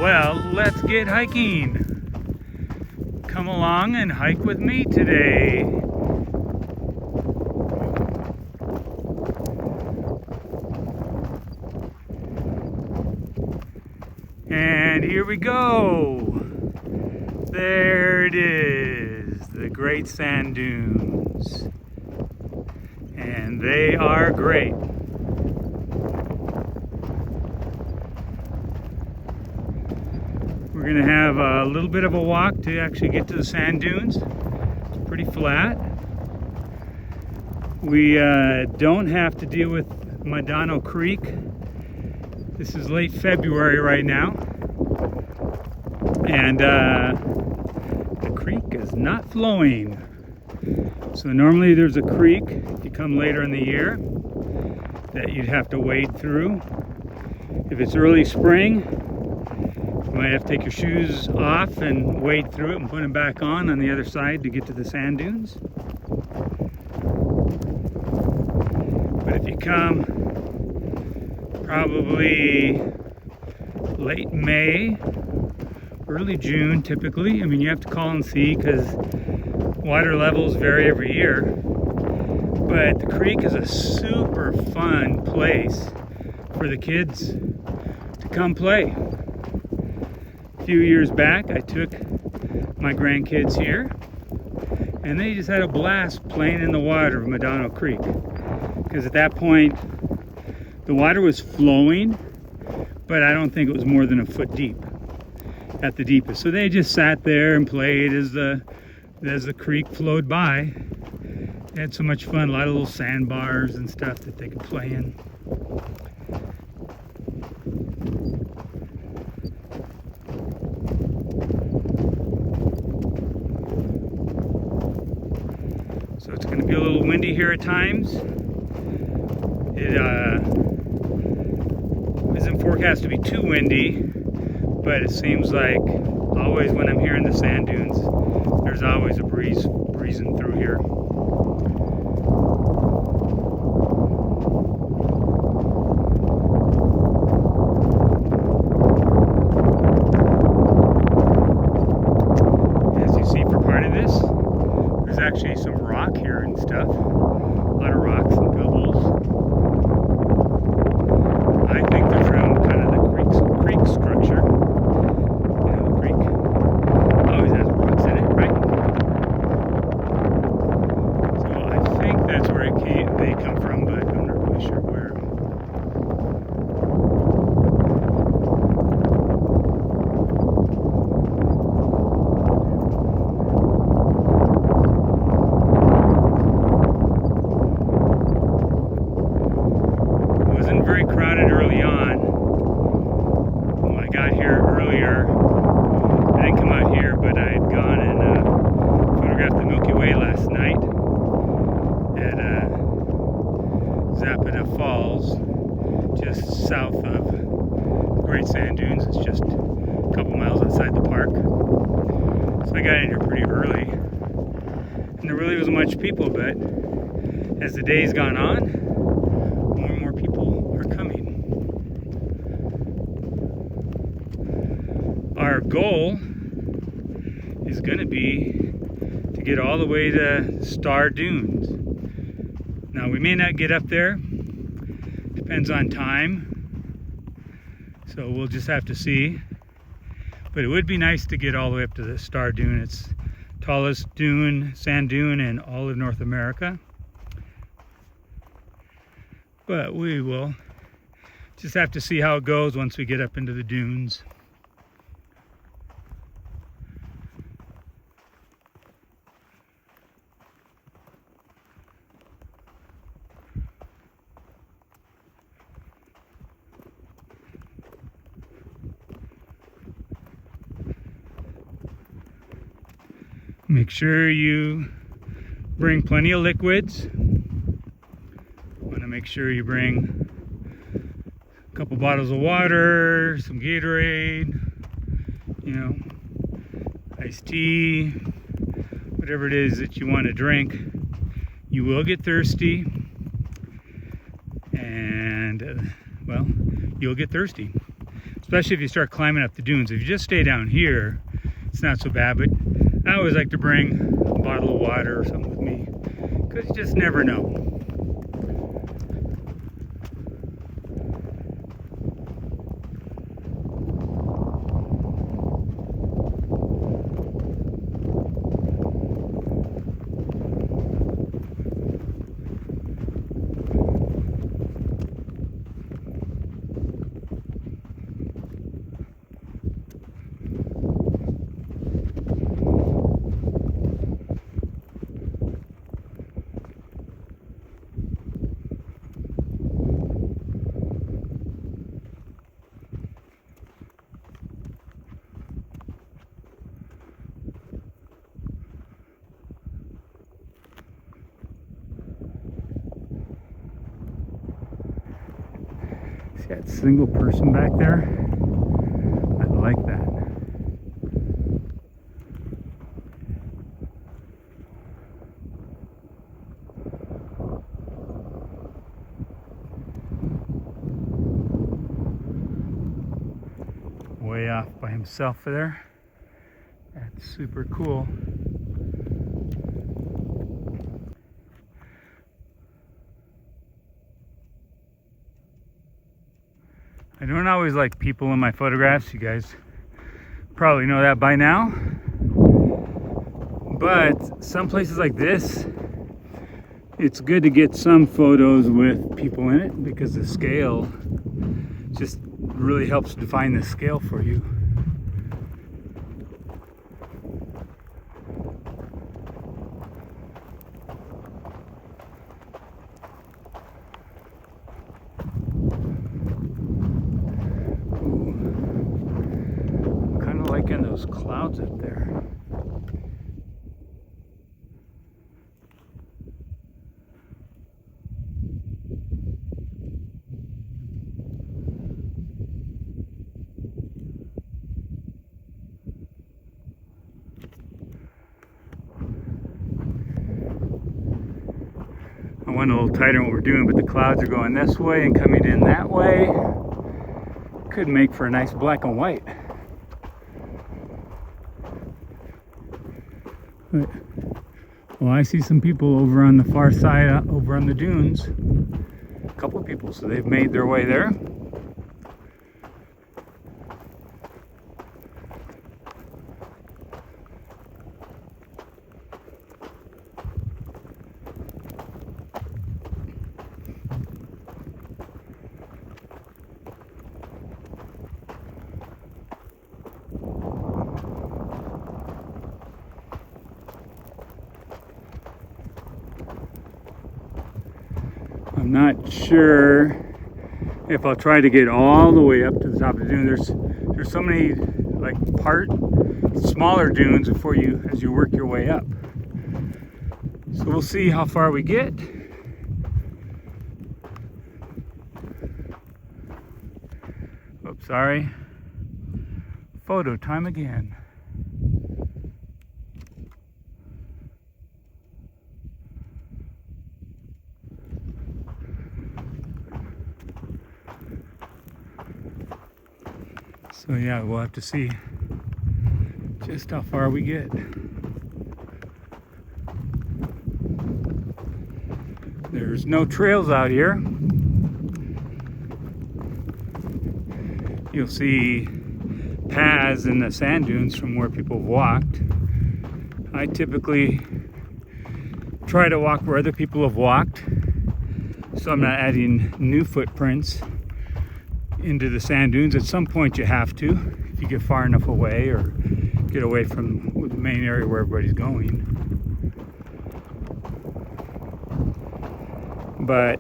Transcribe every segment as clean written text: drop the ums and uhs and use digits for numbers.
Well, let's get hiking. Come along and hike with me today. And here we go. There it is, the Great Sand Dunes. And they are great. We're gonna have a little bit of a walk to actually get to the sand dunes. It's pretty flat. We don't have to deal with Madonna Creek. This is late February right now. And the creek is not flowing. So normally there's a creek, if you come later in the year, that you'd have to wade through. If it's early spring, you might have to take your shoes off and wade through it and put them back on the other side to get to the sand dunes. But if you come probably late May, early June typically, I mean you have to call and see because water levels vary every year. But the creek is a super fun place for the kids to come play. A few years back, I took my grandkids here, and they just had a blast playing in the water of Madonna Creek. Because at that point, the water was flowing, but I don't think it was more than a foot deep at the deepest. So they just sat there and played as the creek flowed by. They had so much fun, a lot of little sandbars and stuff that they could play in. So it's going to be a little windy here at times. It isn't forecast to be too windy, but it seems like always when I'm here in the sand dunes, there's always a breeze breezing through here. As you see for part of this, there's actually some rock here and stuff. A lot of rocks and pebbles. I think they're from kind of the creek structure. You know, the creek always has rocks in it, right? So I think that's where they come from, but I'm not really sure where. Very crowded early on. When I got here earlier, I didn't come out here, but I had gone and photographed the Milky Way last night at Zapata Falls, just south of the Great Sand Dunes. It's just a couple miles outside the park. So I got in here pretty early, and there really wasn't much people, but as the day's gone on, more and more people are coming. Our goal is going to be to get all the way to Starr Dunes. Now we may not get up there, depends on time, so we'll just have to see. But it would be nice to get all the way up to the Starr Dune. It's tallest sand dune in all of North America. But we will just have to see how it goes once we get up into the dunes. Make sure you bring plenty of liquids. Want to make sure you bring a couple bottles of water, some Gatorade, you know, iced tea, whatever it is that you want to drink. You will get thirsty, and well, you'll get thirsty. especially if you start climbing up the dunes. If you just stay down here, it's not so bad, but I always like to bring a bottle of water or something with me, because you just never know. See that single person back there? I like that. Way off by himself there. That's super cool. I don't always like people in my photographs. You guys probably know that by now. But some places like this, it's good to get some photos with people in it, because the scale just really helps define the scale for you. Liking those clouds up there. I went a little tighter on what we're doing, but the clouds are going this way and coming in that way. Could make for a nice black and white. Well, I see some people over on the far side, over on the dunes. A couple of people, so they've made their way there. I'm not sure if I'll try to get all the way up to the top of the dune. There's so many like smaller dunes before you, as you work your way up. So we'll see how far we get. Oops, sorry. Photo time again. So yeah, we'll have to see just how far we get. There's no trails out here. You'll see paths in the sand dunes from where people have walked. I typically try to walk where other people have walked, so I'm not adding new footprints into the sand dunes. At some point you have to, if you get far enough away or get away from the main area where everybody's going. But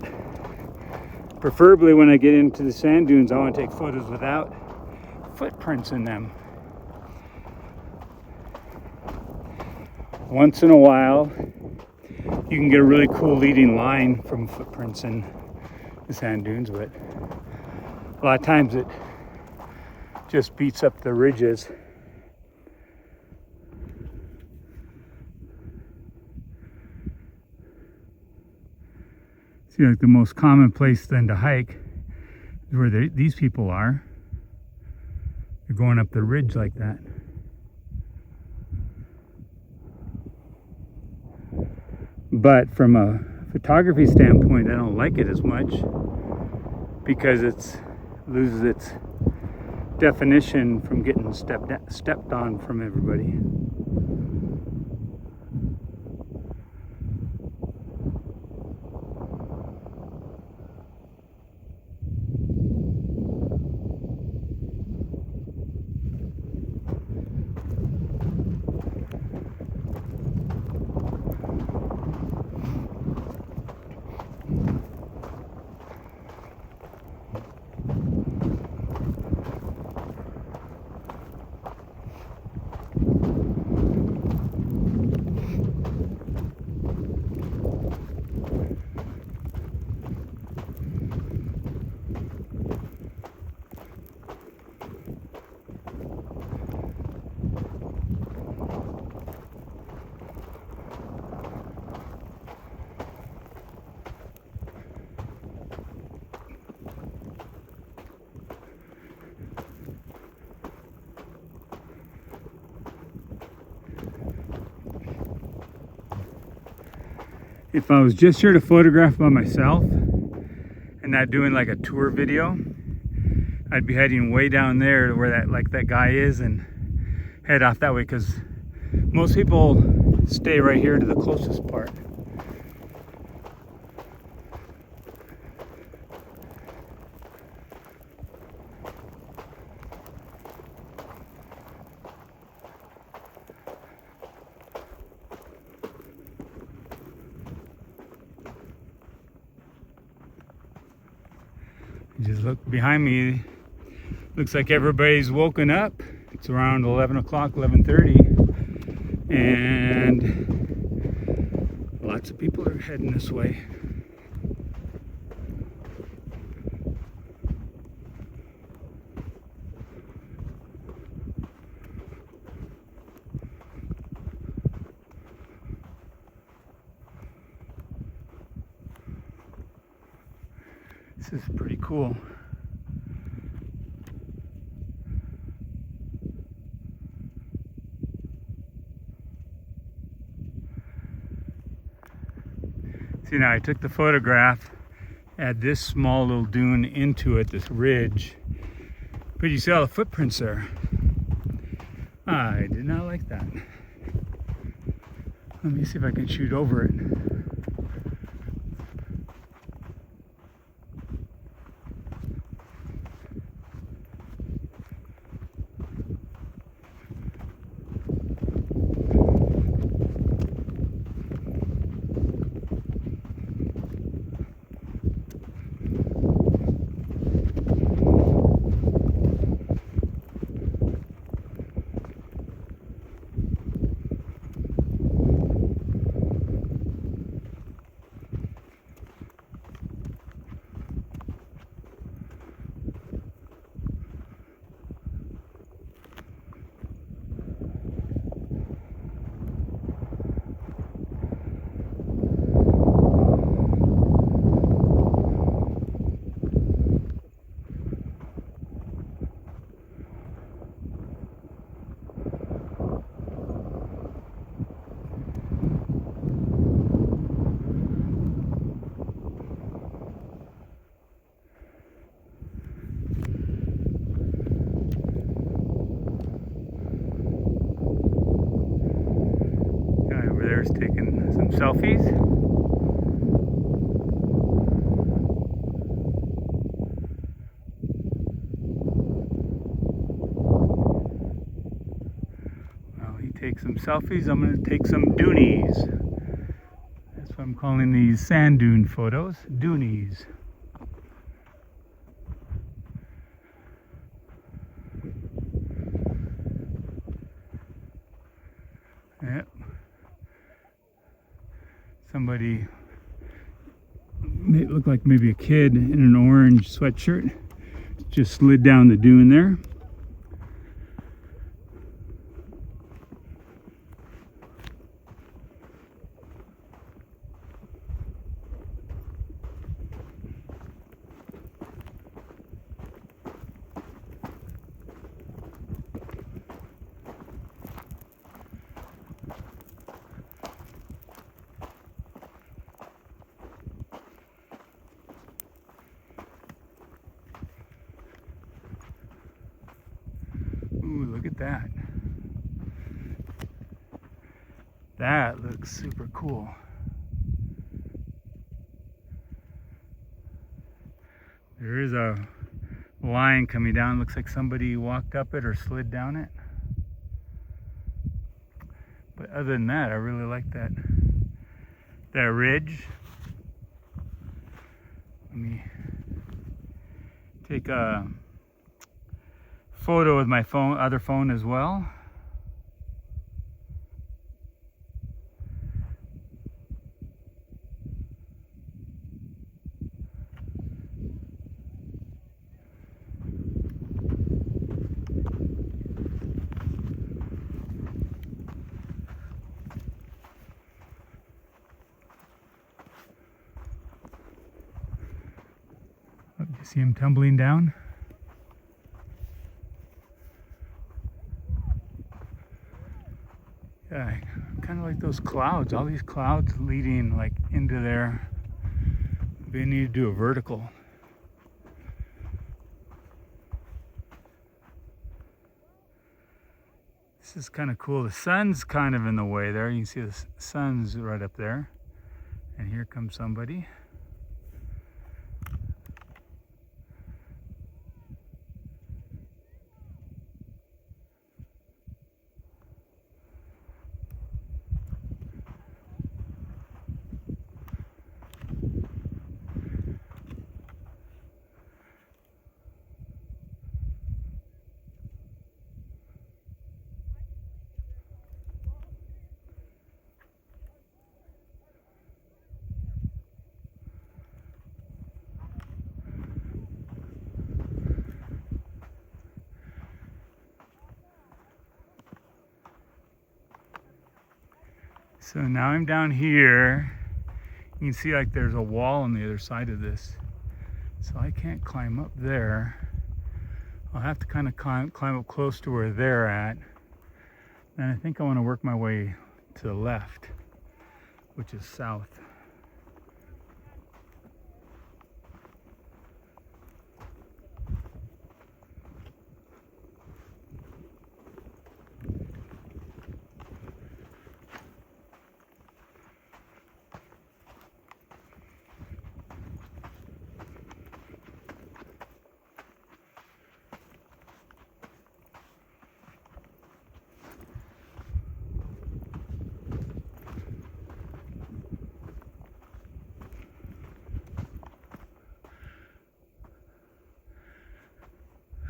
preferably when I get into the sand dunes, I want to take photos without footprints in them. Once in a while you can get a really cool leading line from footprints in the sand dunes, but a lot of times it just beats up the ridges. See, like the most common place then to hike is where these people are. You're going up the ridge like that. But from a photography standpoint, I don't like it as much because it loses its definition from getting stepped on from everybody. If I was just here to photograph by myself and not doing like a tour video, I'd be heading way down there to where that guy is and head off that way, because most people stay right here to the closest part. Just look behind me. Looks like everybody's woken up. It's around 11 o'clock, 11:30, and lots of people are heading this way. This is pretty cool. See, now I took the photograph, add this small little dune into it, this ridge, but you see all the footprints there. I did not like that. Let me see if I can shoot over it. Taking some selfies. Well, he takes some selfies. I'm going to take some doonies. That's what I'm calling these sand dune photos. Doonies. Yep. Somebody, it looked like maybe a kid in an orange sweatshirt, just slid down the dune there. Look at that. That looks super cool. There is a line coming down. Looks like somebody walked up it or slid down it. But other than that, I really like that ridge. Let me take a photo with my other phone as well. Oh, you see him tumbling down? Yeah, kind of like those clouds. All these clouds leading like into there. They need to do a vertical. This is kind of cool. The sun's kind of in the way there. You can see the sun's right up there. And here comes somebody. So now I'm down here. You can see like there's a wall on the other side of this. So I can't climb up there. I'll have to kind of climb up close to where they're at. And I think I want to work my way to the left, which is south.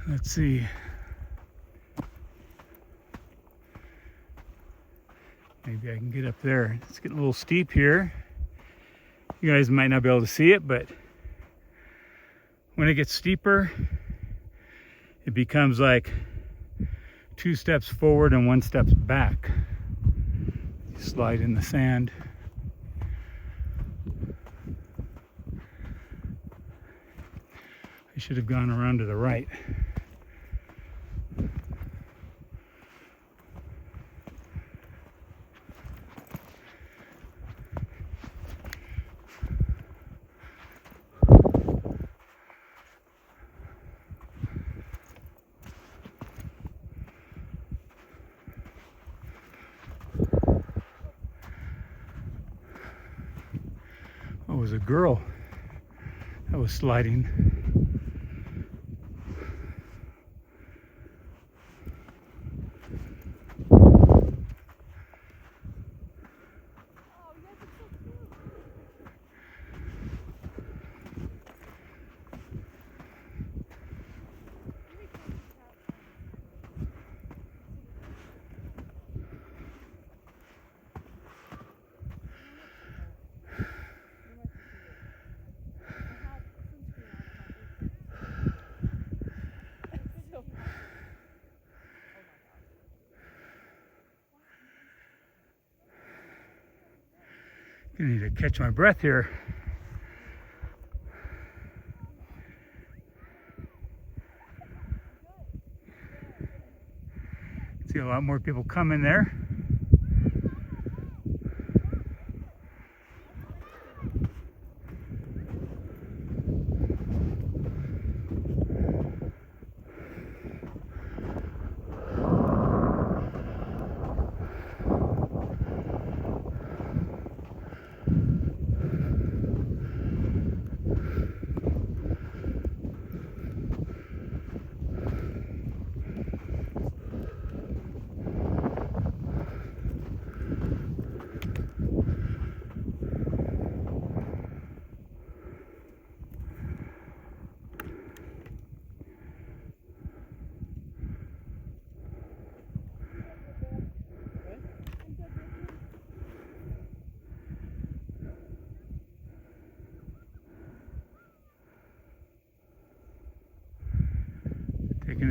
Let's see. Maybe I can get up there. It's getting a little steep here. You guys might not be able to see it, but when it gets steeper, it becomes like 2 steps forward and 1 step back. You slide in the sand. I should have gone around to the right. Oh, it was a girl that was sliding. I need to catch my breath here. See a lot more people coming there.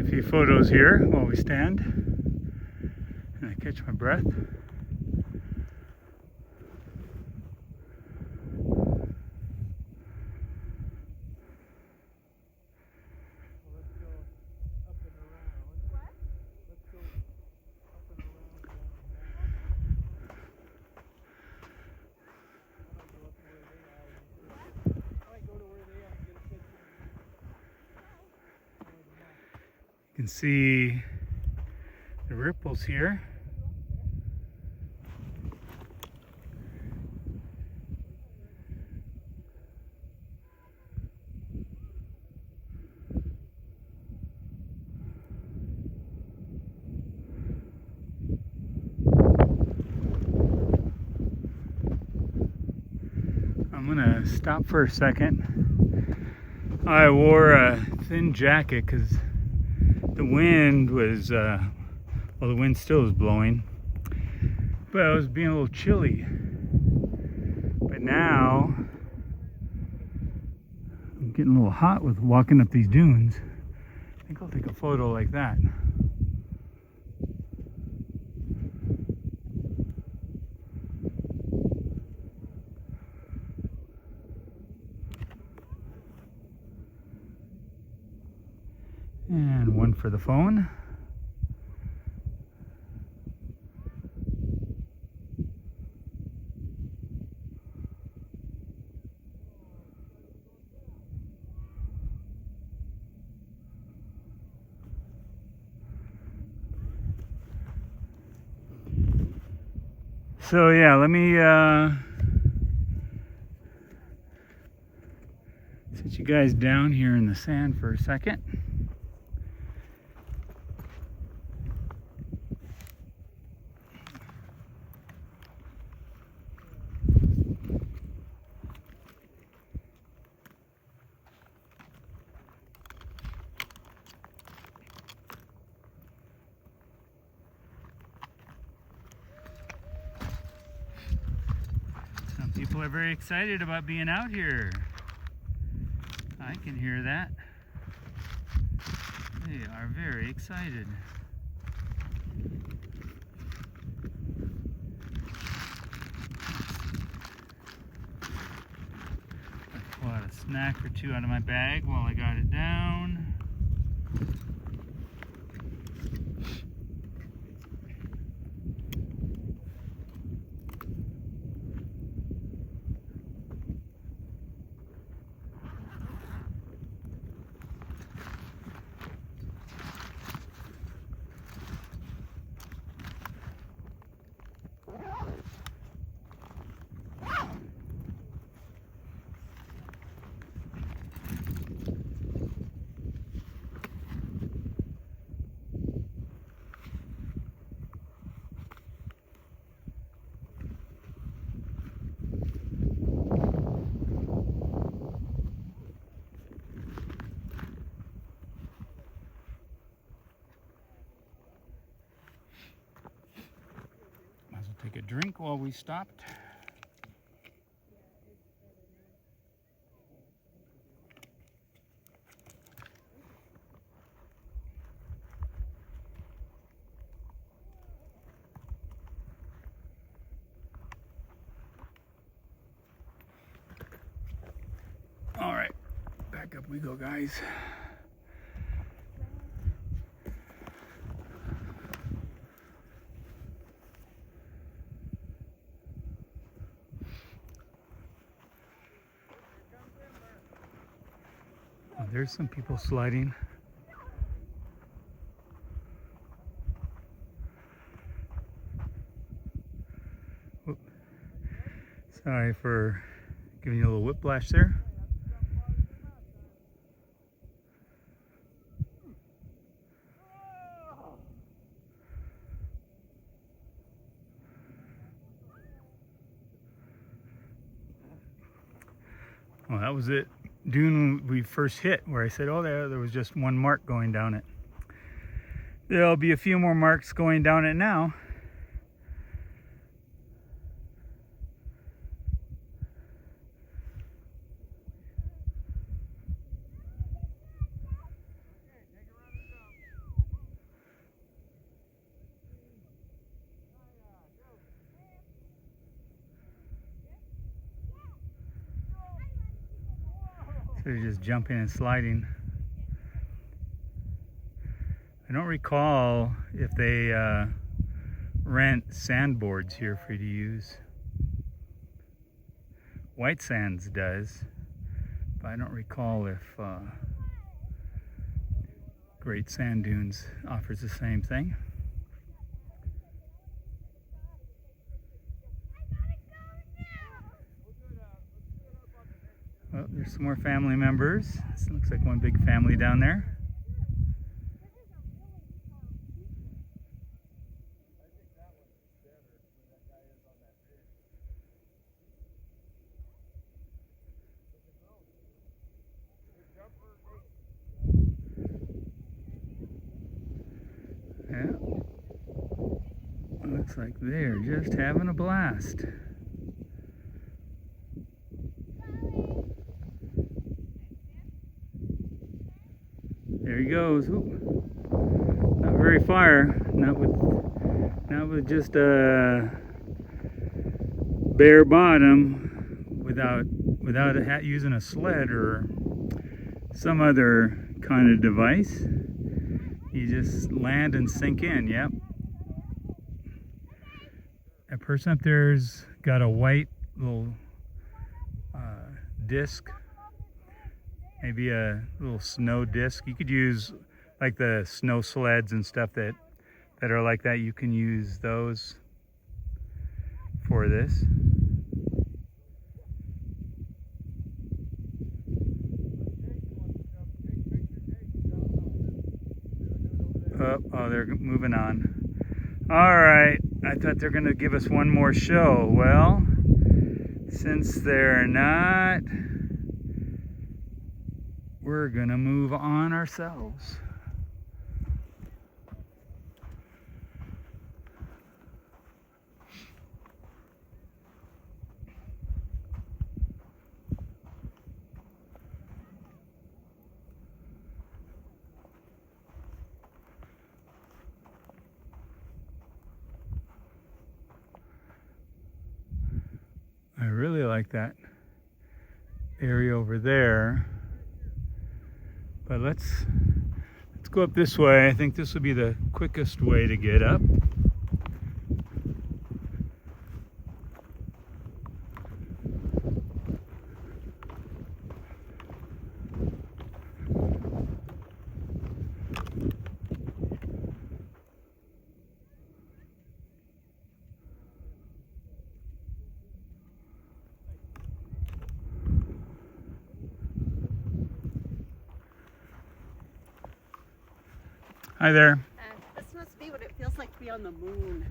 a few photos here while we stand and I catch my breath. You can see the ripples here. I'm gonna stop for a second. I wore a thin jacket because the wind was, well, the wind still is blowing, but it was being a little chilly. But now I'm getting a little hot with walking up these dunes. I think I'll take a photo like that. And one for the phone. So yeah, let me sit you guys down here in the sand for a second. Some people are very excited about being out here. I can hear that. They are very excited. I pull out a snack or two out of my bag while I got it down. Take a drink while we stopped. All right, back up we go, guys. Oh, there's some people sliding. Whoop. Sorry for giving you a little whiplash there. Well, that was it. Dune we first hit, where I said, oh, there was just one mark going down it. There'll be a few more marks going down it now. instead of just jumping and sliding. I don't recall if they rent sandboards here for you to use. White Sands does, but I don't recall if Great Sand Dunes offers the same thing. Oh, there's some more family members. This looks like one big family down there. Yeah. Looks like they're just having a blast. There he goes. Ooh. Not very far. Not with just a bare bottom, without using a sled or some other kind of device. You just land and sink in. Yep. That person up there's got a white little disc. Maybe a little snow disc. You could use like the snow sleds and stuff that are like that. You can use those for this. Oh, they're moving on. All right, I thought they're gonna give us one more show. Well, since they're not, we're gonna move on ourselves. I really like that area over there. But let's go up this way. I think this will be the quickest way to get up. Hi there. This must be what it feels like to be on the moon.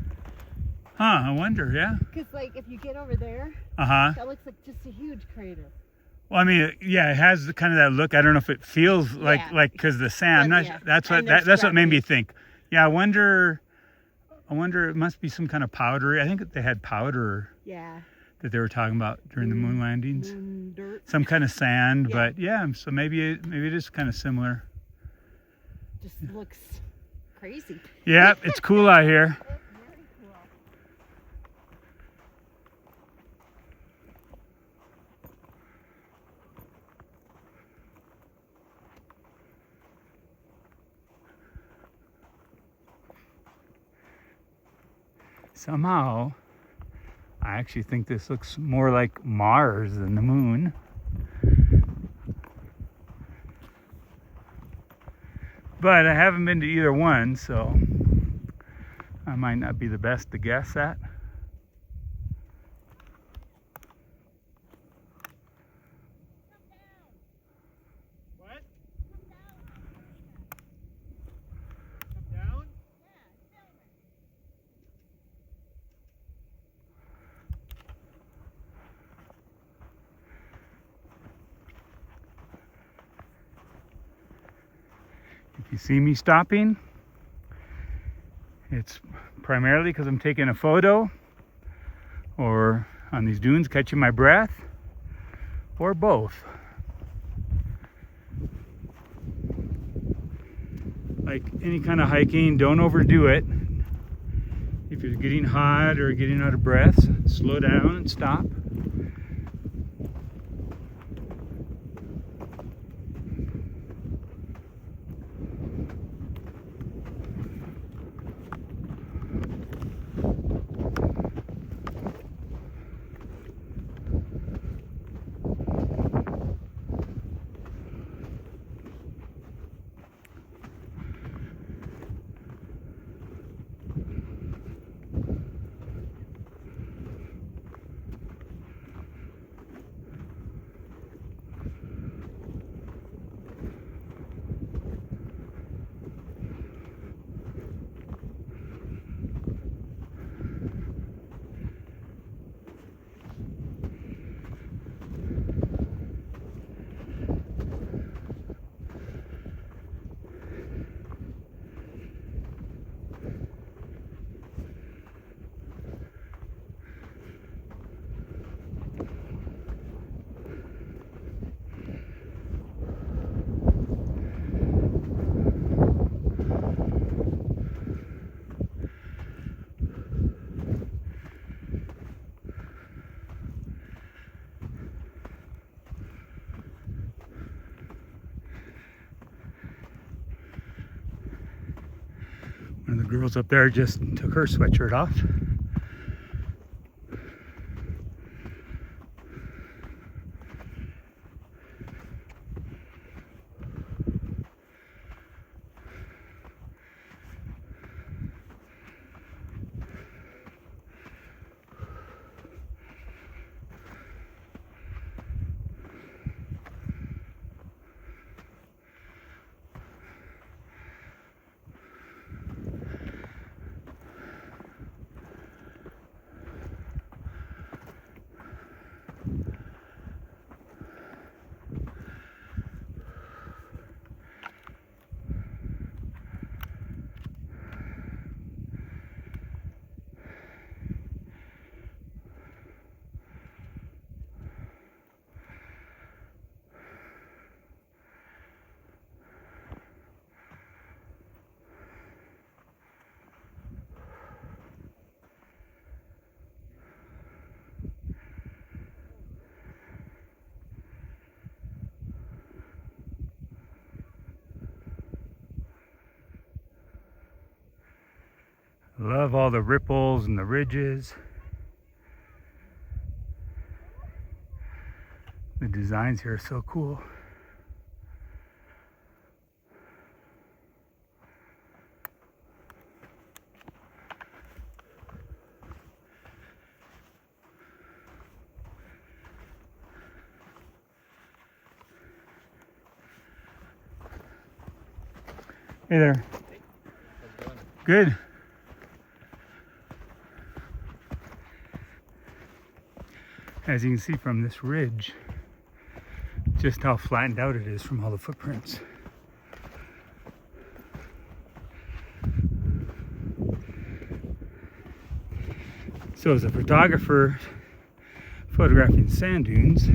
Huh, I wonder, yeah? Because, like, if you get over there, that looks like just a huge crater. Well, I mean, yeah, it has kind of that look. I don't know if it feels like because the sand. That's what made me think. Yeah, I wonder. It must be some kind of powdery. I think they had powder. Yeah. That they were talking about during the moon landings. Moon dirt. Some kind of sand, but yeah. So maybe it is kind of similar. Just looks crazy. Yeah, it's cool out here. Very cool. Somehow, I actually think this looks more like Mars than the moon. But I haven't been to either one, so I might not be the best to guess at. What? Come down? If you see me stopping, it's primarily because I'm taking a photo, or on these dunes catching my breath, or both. Like any kind of hiking, don't overdo it. If you're getting hot or getting out of breath, slow down and stop. girls up there just took her sweatshirt off. Love all the ripples and the ridges. The designs here are so cool. Hey there. Hey, how's it going? Good. As you can see from this ridge, just how flattened out it is from all the footprints. So as a photographer photographing sand dunes,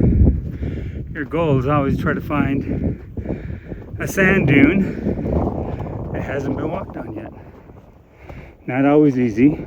your goal is always to try to find a sand dune that hasn't been walked on yet. Not always easy.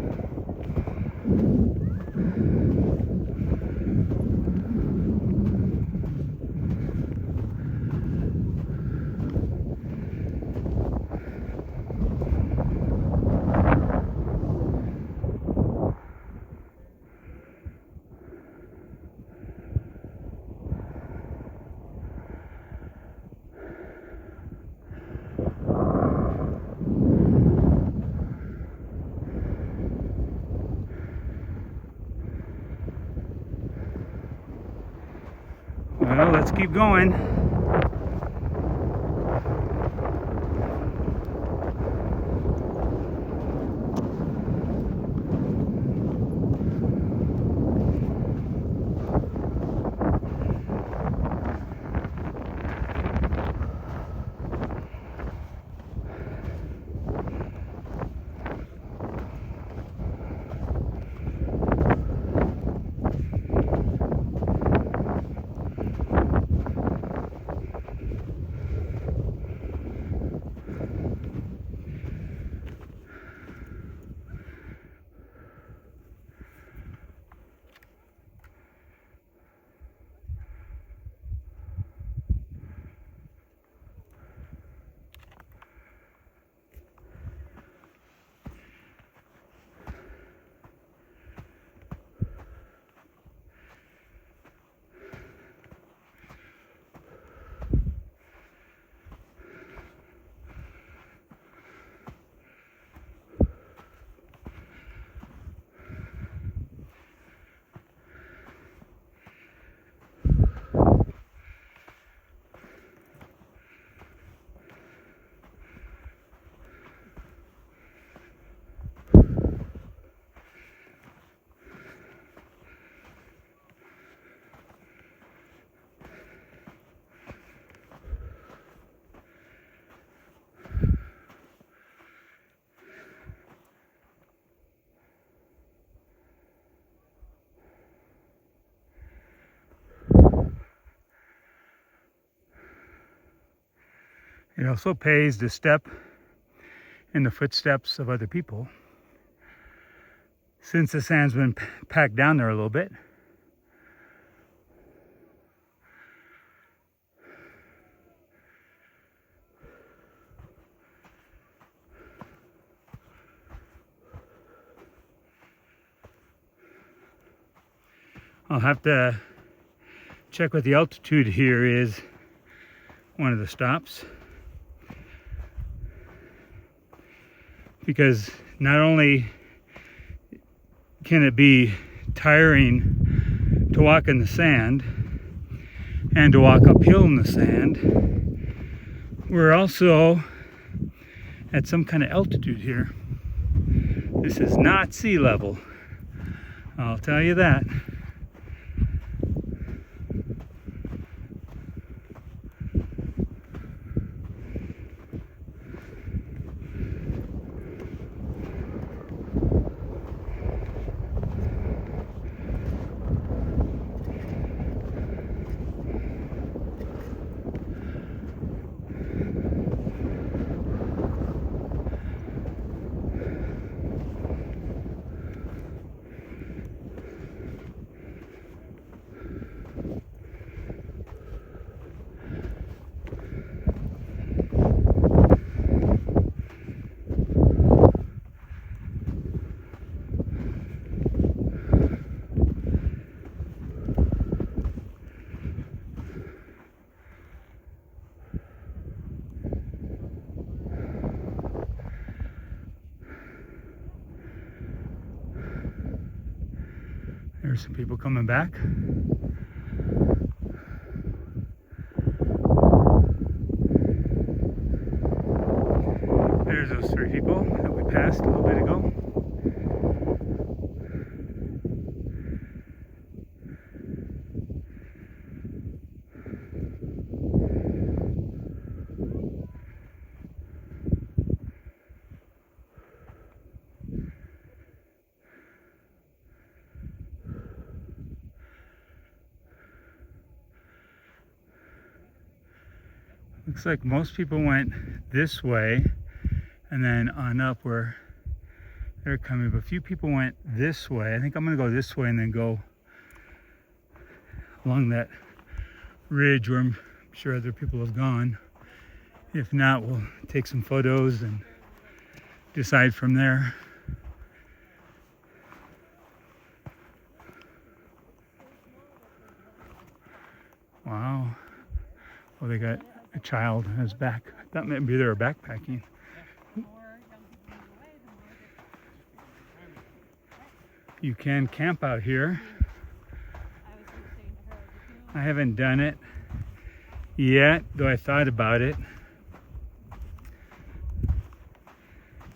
Well, let's keep going. It also pays to step in the footsteps of other people. Since the sand's been packed down there a little bit, I'll have to check what the altitude here is, one of the stops. Because not only can it be tiring to walk in the sand and to walk uphill in the sand, we're also at some kind of altitude here. This is not sea level, I'll tell you that. There's some people coming back. There's those 3 people that we passed a little bit ago. Looks like most people went this way and then on up where they're coming, but a few people went this way. I think I'm gonna go this way and then go along that ridge where I'm sure other people have gone. If not, we'll take some photos and decide from there. Wow. Well, they got a child on his back. I thought maybe they were backpacking. You can camp out here. I haven't done it yet, though I thought about it.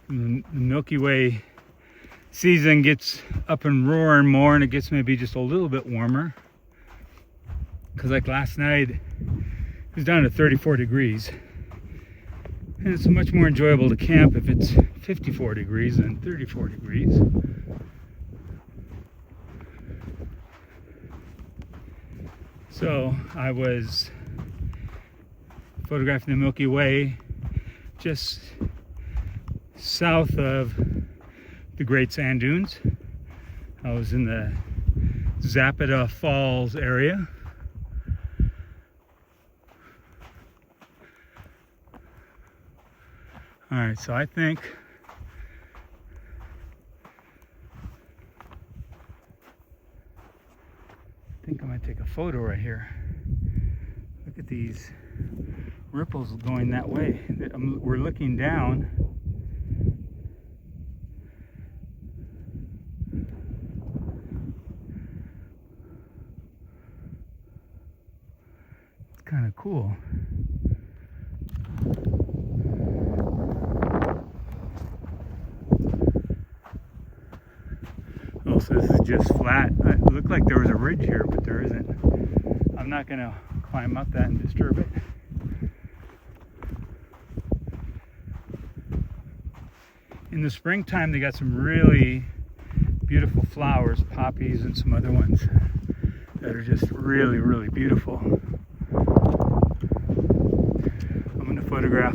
The Milky Way season gets up and roaring more, and it gets maybe just a little bit warmer. Because like last night, it was down to 34 degrees. And it's much more enjoyable to camp if it's 54 degrees than 34 degrees. So I was photographing the Milky Way just south of the Great Sand Dunes. I was in the Zapata Falls area. All right, so I think I might take a photo right here. Look at these ripples going that way. We're looking down. It's kind of cool. Oh, so this is just flat. It looked like there was a ridge here, but there isn't. I'm not going to climb up that and disturb it. In the springtime, they got some really beautiful flowers, poppies and some other ones that are just really, really beautiful. I'm going to photograph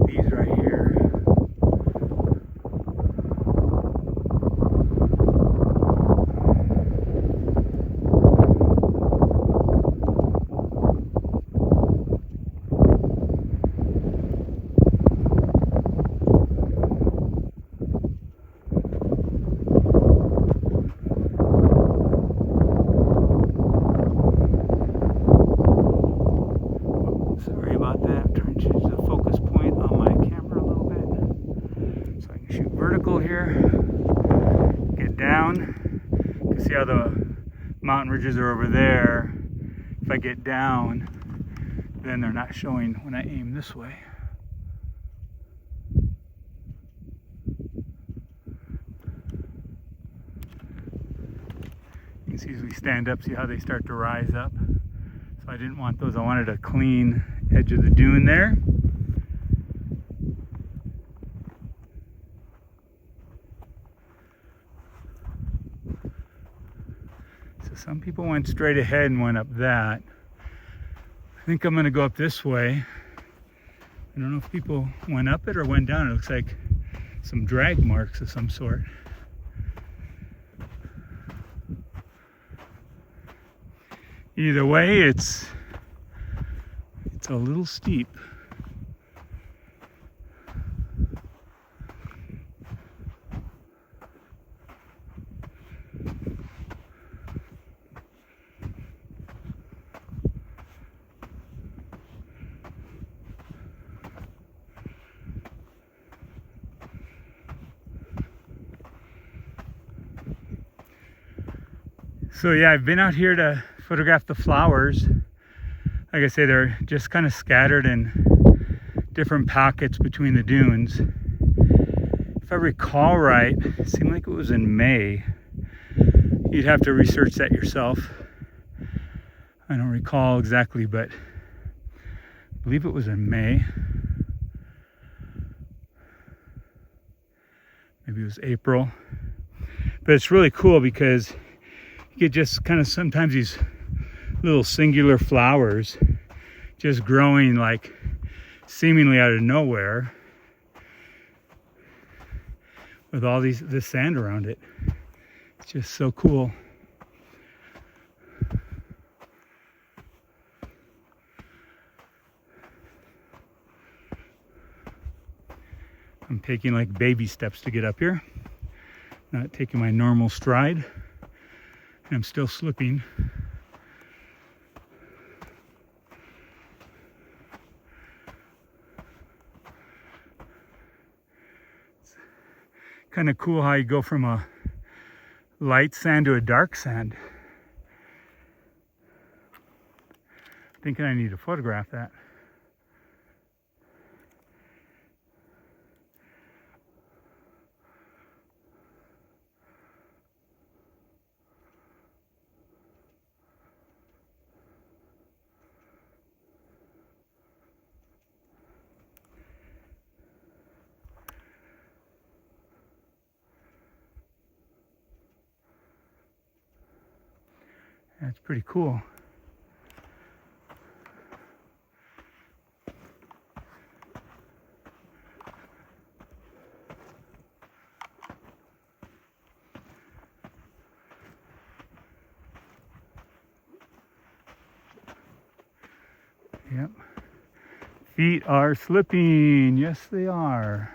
these right here. level here. Get down. You can see how the mountain ridges are over there. If I get down, then they're not showing when I aim this way. You can see as we stand up, see how they start to rise up. So I didn't want those. I wanted a clean edge of the dune there. So some people went straight ahead and went up that. I think I'm going to go up this way. I don't know if people went up it or went down. It looks like some drag marks of some sort. Either way, it's a little steep. So yeah, I've been out here to photograph the flowers. Like I say, they're just kind of scattered in different pockets between the dunes. If I recall right, it seemed like it was in May. You'd have to research that yourself. I don't recall exactly, but I believe it was in May. Maybe it was April. But it's really cool because you get just kind of sometimes these little singular flowers just growing like seemingly out of nowhere with all this sand around it. It's just so cool. I'm taking like baby steps to get up here, not taking my normal stride. I'm still slipping. It's kind of cool how you go from a light sand to a dark sand. Thinking I need to photograph that. That's pretty cool. Yep. Feet are slipping. Yes, they are.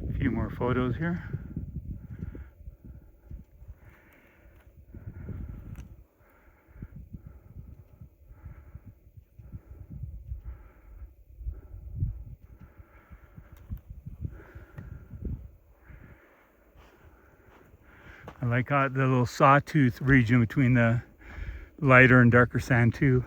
A few more photos here. I like the little sawtooth region between the lighter and darker sand too.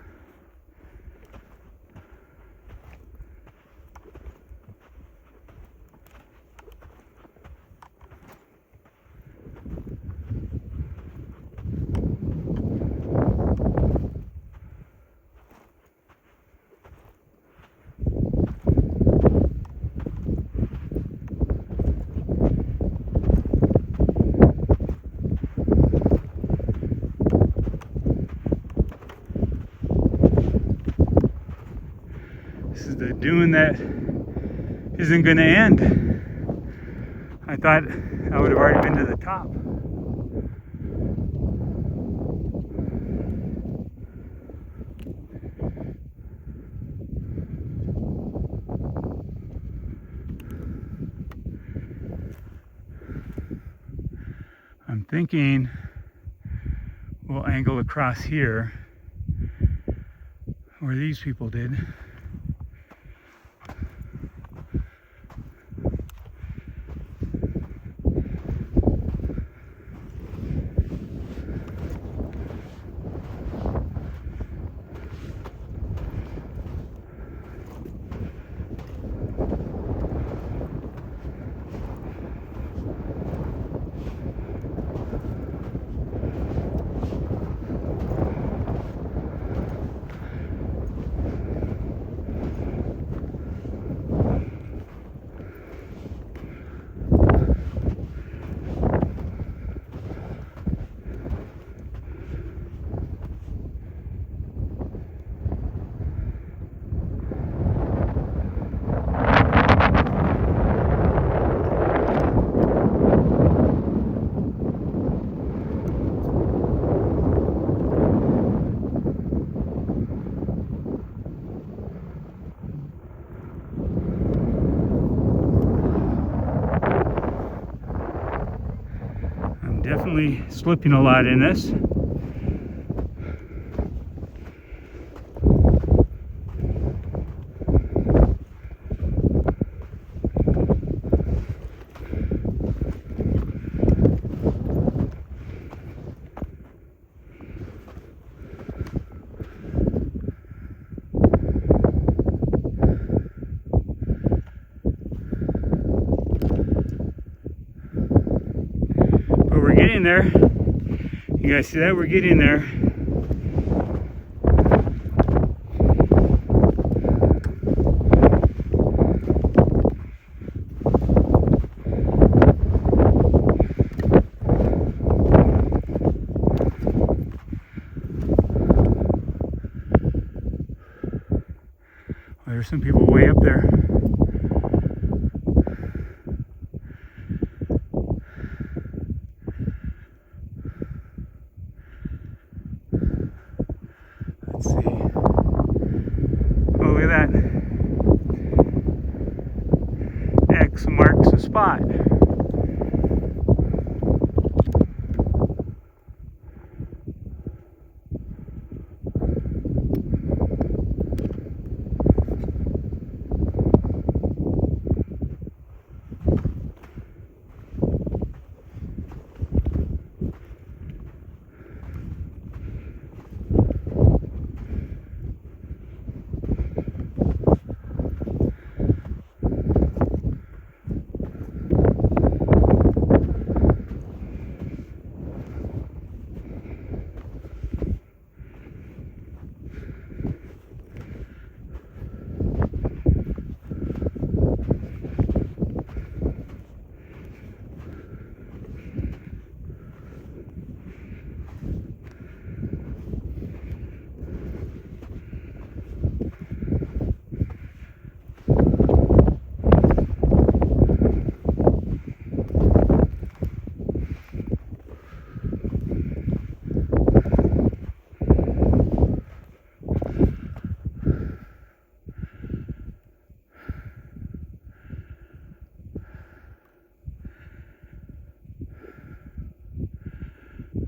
This is the dune that isn't going to end. I thought I would have already been to the top. thinking we'll angle across here where these people did. Definitely slipping a lot in this. We're getting there. You guys see that? We're getting there. Oh, there's some people way up there. Let's see. Oh, look at that. X marks the spot.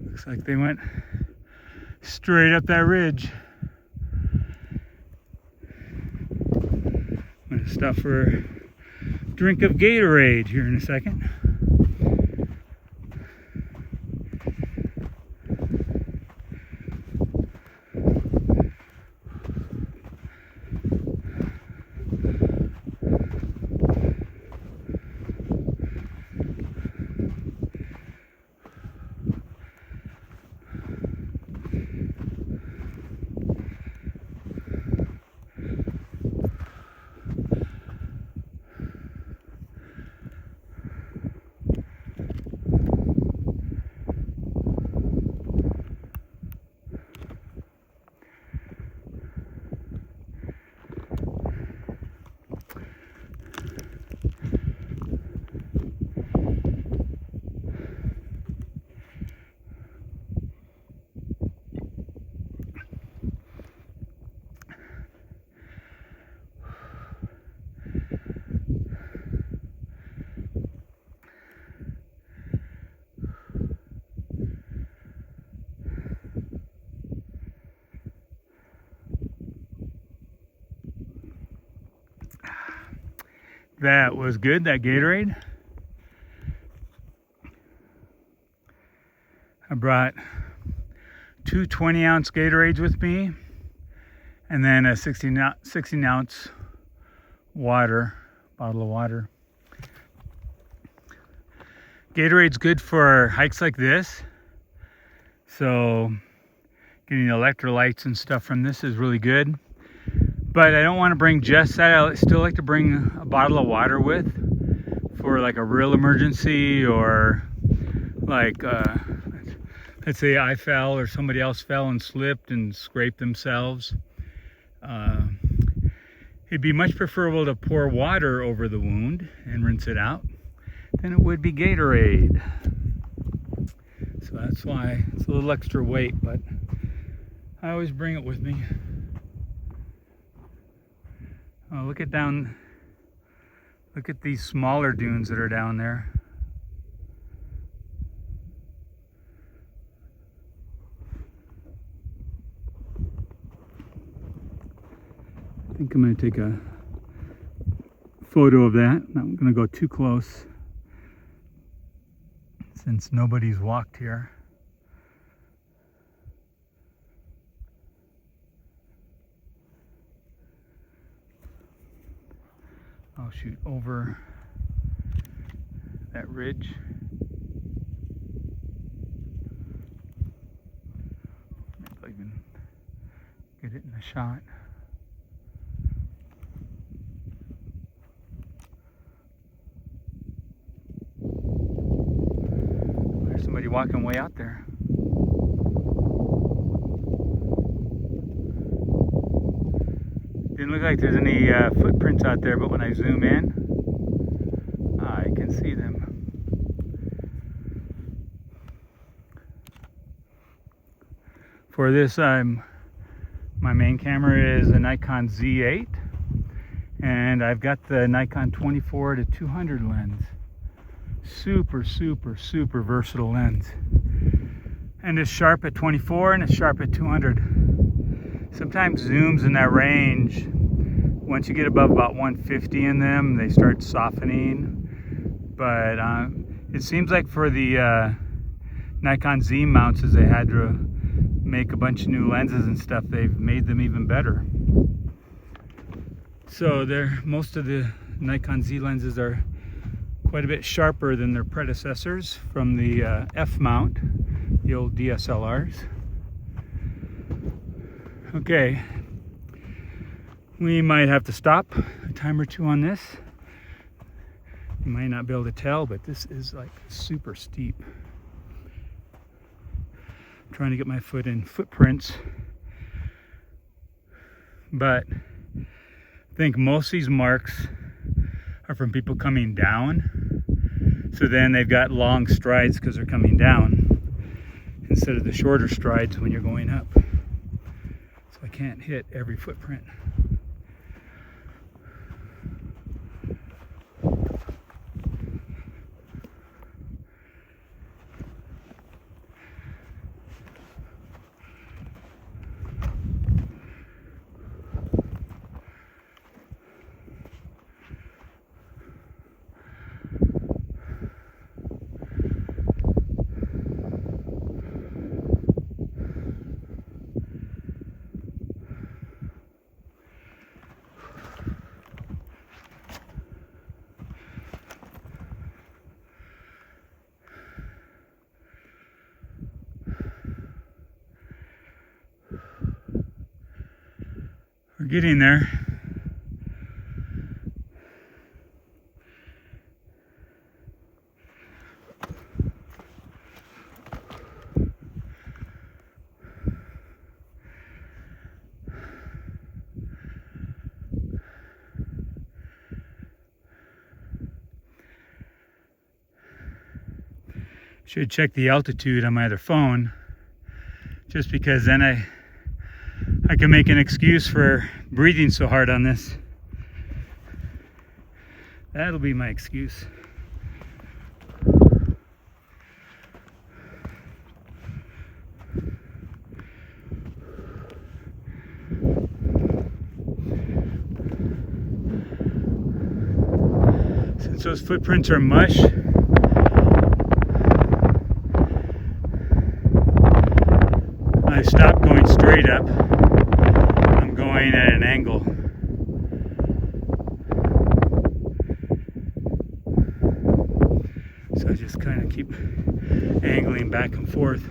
Looks like they went straight up that ridge. I'm gonna stop for a drink of Gatorade here in a second. That was good, that Gatorade. I brought two 20-ounce Gatorades with me, and then a 16-ounce bottle of water. Gatorade's good for hikes like this, so getting electrolytes and stuff from this is really good. But I don't want to bring just that. I still like to bring a bottle of water with for like a real emergency, or like let's say I fell or somebody else fell and slipped and scraped themselves. It'd be much preferable to pour water over the wound and rinse it out than it would be Gatorade. So that's why it's a little extra weight, but I always bring it with me. Oh, look at these smaller dunes that are down there. I think I'm going to take a photo of that. I'm not going to go too close since nobody's walked here. I'll shoot over that ridge. Maybe I'll even get it in a shot. There's somebody walking way out there. Didn't look like there's any footprints out there, but when I zoom in, I can see them. For this, my main camera is a Nikon Z8, and I've got the Nikon 24-200 lens. Super versatile lens. And it's sharp at 24 and it's sharp at 200. Sometimes zooms in that range, once you get above about 150 in them, they start softening. But it seems like for the Nikon Z mounts, as they had to make a bunch of new lenses and stuff, they've made them even better. So most of the Nikon Z lenses are quite a bit sharper than their predecessors from the F mount, the old DSLRs. Okay, we might have to stop a time or two on this. You might not be able to tell, but this is like super steep. I'm trying to get my foot in footprints, but I think most of these marks are from people coming down. So then they've got long strides because they're coming down instead of the shorter strides when you're going up. So I can't hit every footprint. We're getting there. Should check the altitude on my other phone, just because then I can make an excuse for breathing so hard on this. That'll be my excuse. Since those footprints are mush, I stopped going straight up. I'm going at an angle. So I just kind of keep angling back and forth.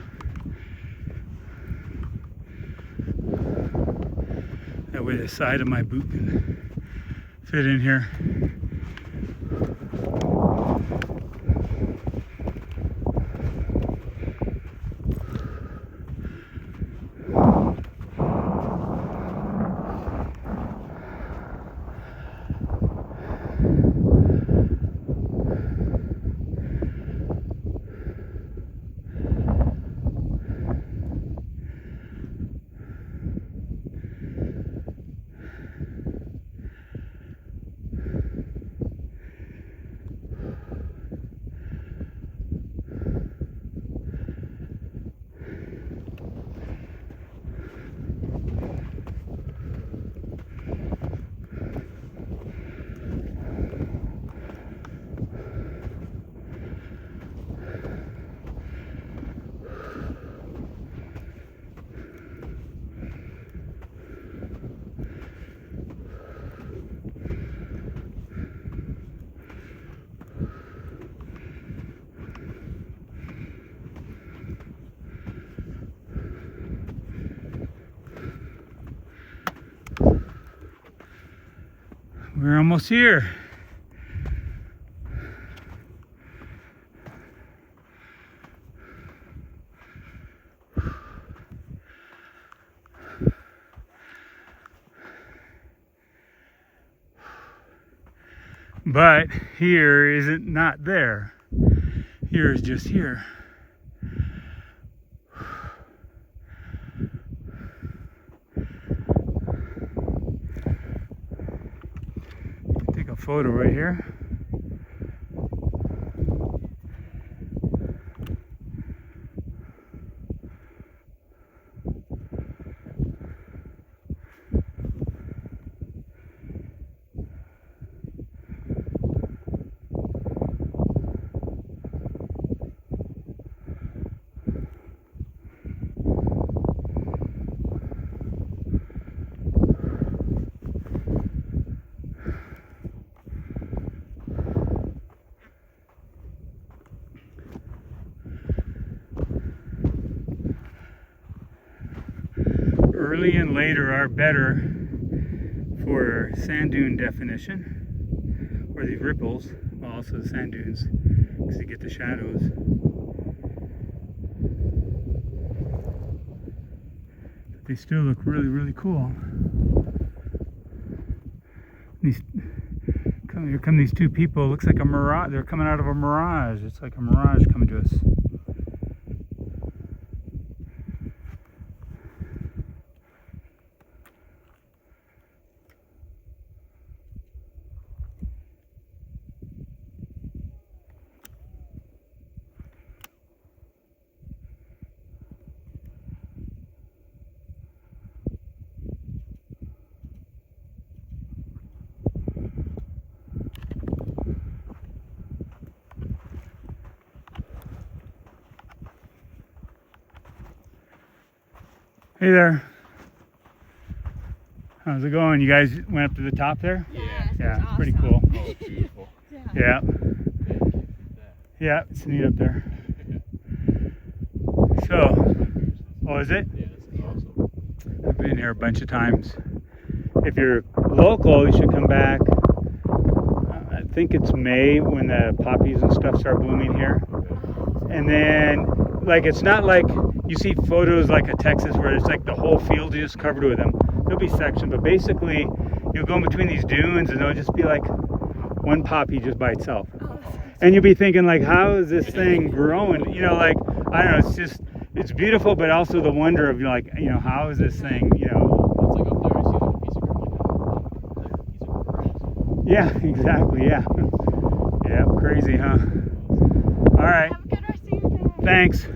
That way the side of my boot can fit in here. We're almost here. But here isn't not there. Here is just here. Take a photo right here. Early and later are better for sand dune definition, or these ripples, well, also the sand dunes, because you get the shadows. But they still look really, really cool. Here come these two people. It looks like a mirage. They're coming out of a mirage. It's like a mirage coming to us. Hey there. How's it going? You guys went up to the top there? Yeah, awesome. Pretty cool. Oh, beautiful. Yeah. Yeah, it's neat up there. So, oh, is it? Yeah, this is awesome. I've been here a bunch of times. If you're local, you should come back. I think it's May when the poppies and stuff start blooming here. And then, like, it's not like you see photos like of Texas where it's like the whole field is just covered with them. There'll be sections, but basically you'll go in between these dunes and there'll just be like one poppy just by itself. And you'll be thinking like, how is this thing growing? You know, like, I don't know, it's just, it's beautiful, but also the wonder of, like, you know, how is this thing, you know? It's like up there, I see like a piece of like a piece of grass. Yeah, exactly, yeah. Yeah, crazy, huh? All right. Have a good rest of your day. Thanks.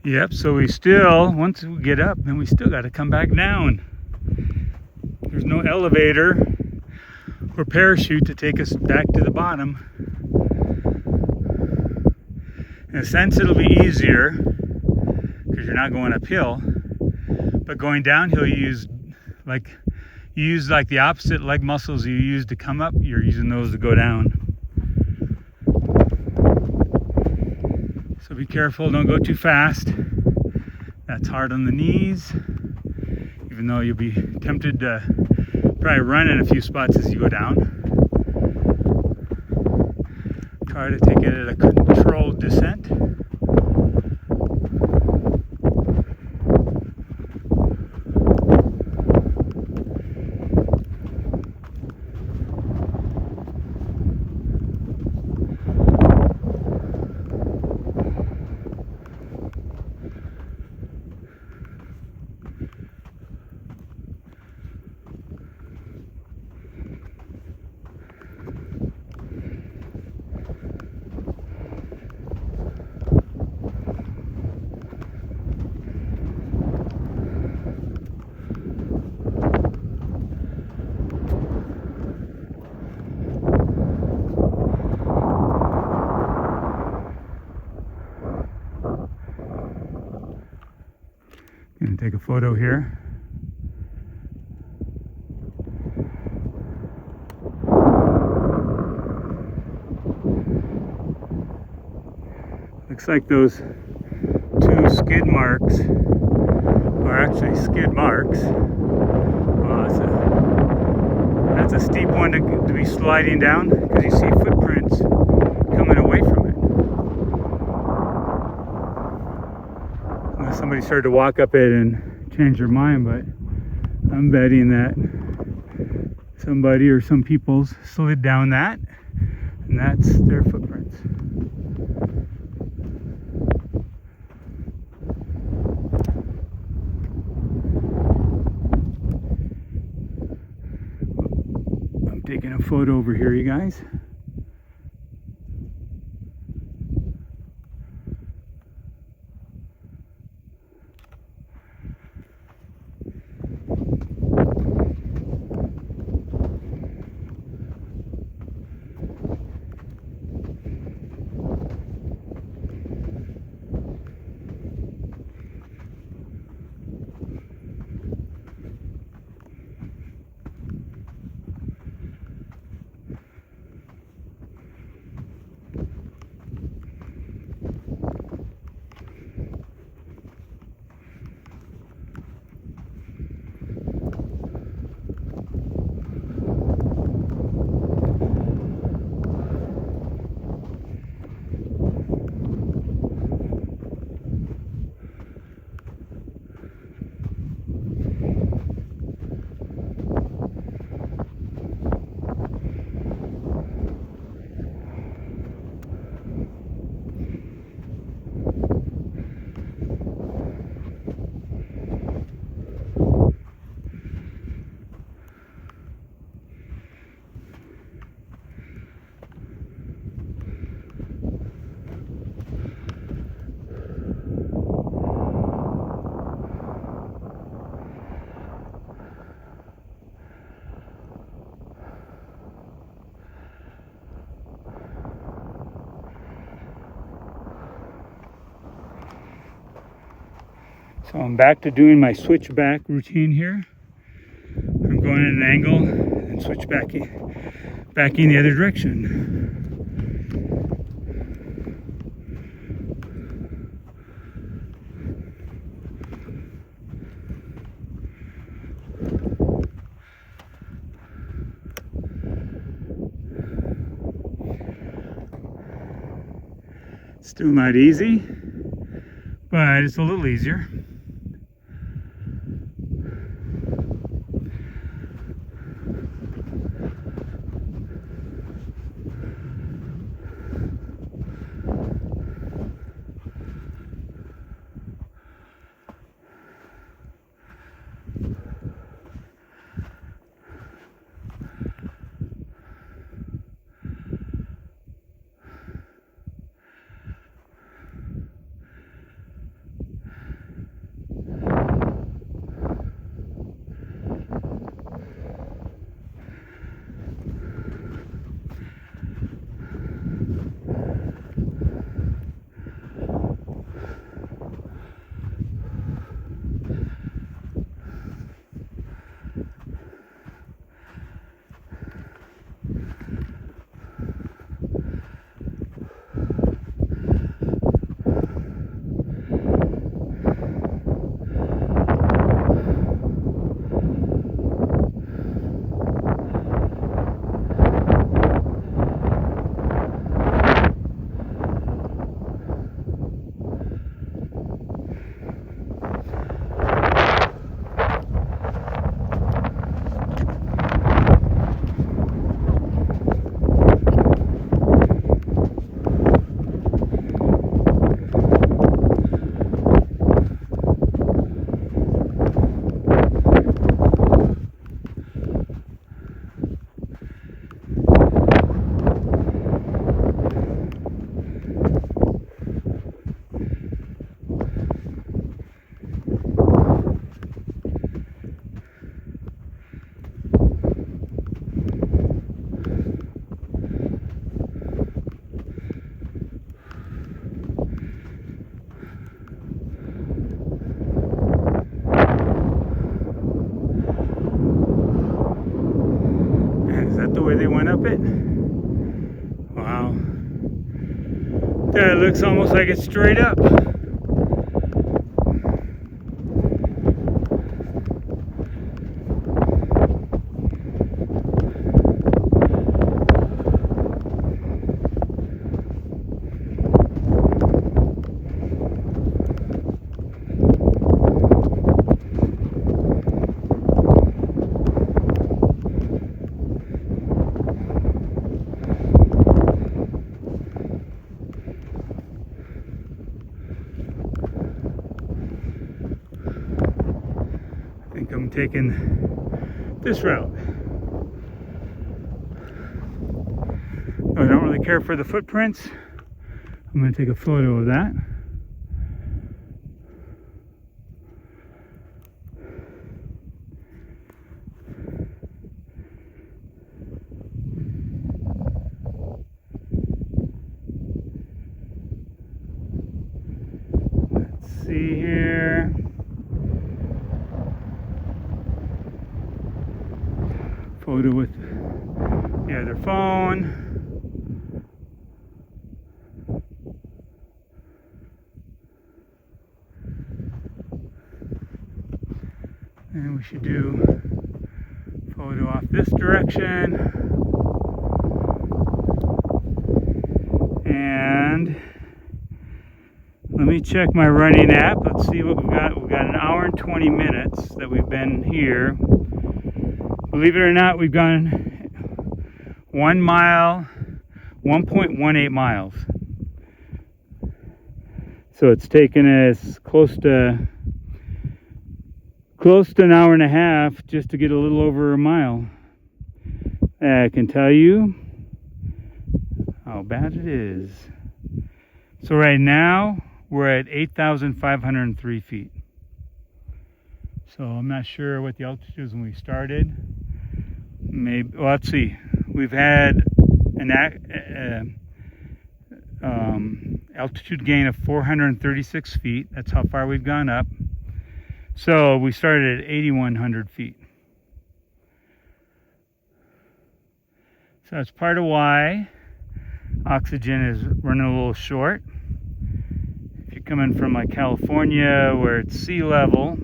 Yep, so we still, once we get up, then we still got to come back down. There's no elevator or parachute to take us back to the bottom. In a sense, it'll be easier because you're not going uphill, but going downhill, you use like the opposite leg muscles you use to come up, you're using those to go down. So be careful, don't go too fast. That's hard on the knees, even though you'll be tempted to probably run in a few spots as you go down. Try to take it at a controlled descent. Gonna take a photo here. Looks like those two skid marks are actually skid marks. That's a steep one to be sliding down because you see footprints coming away from it. Unless somebody started to walk up it and change their mind, but I'm betting that somebody or some people slid down that, and that's their footprints. I'm taking a photo over here, you guys. So I'm back to doing my switchback routine here. I'm going at an angle and switch back in the other direction. Still not easy, but it's a little easier. That looks almost like it's straight up. I think I'm taking this route. I don't really care for the footprints. I'm going to take a photo of that. Let's see here. Photo with the other phone. And we should do photo off this direction. And let me check my running app. Let's see what we've got. We've got an hour and 20 minutes that we've been here. Believe it or not, we've gone 1 mile, 1.18 miles. So it's taken us close to an hour and a half just to get a little over a mile. I can tell you how bad it is. So right now we're at 8,503 feet. So I'm not sure what the altitude is when we started. Maybe, well, let's see. We've had an altitude gain of 436 feet. That's how far we've gone up. So we started at 8,100 feet. So that's part of why oxygen is running a little short. If you're coming from like California where it's sea level,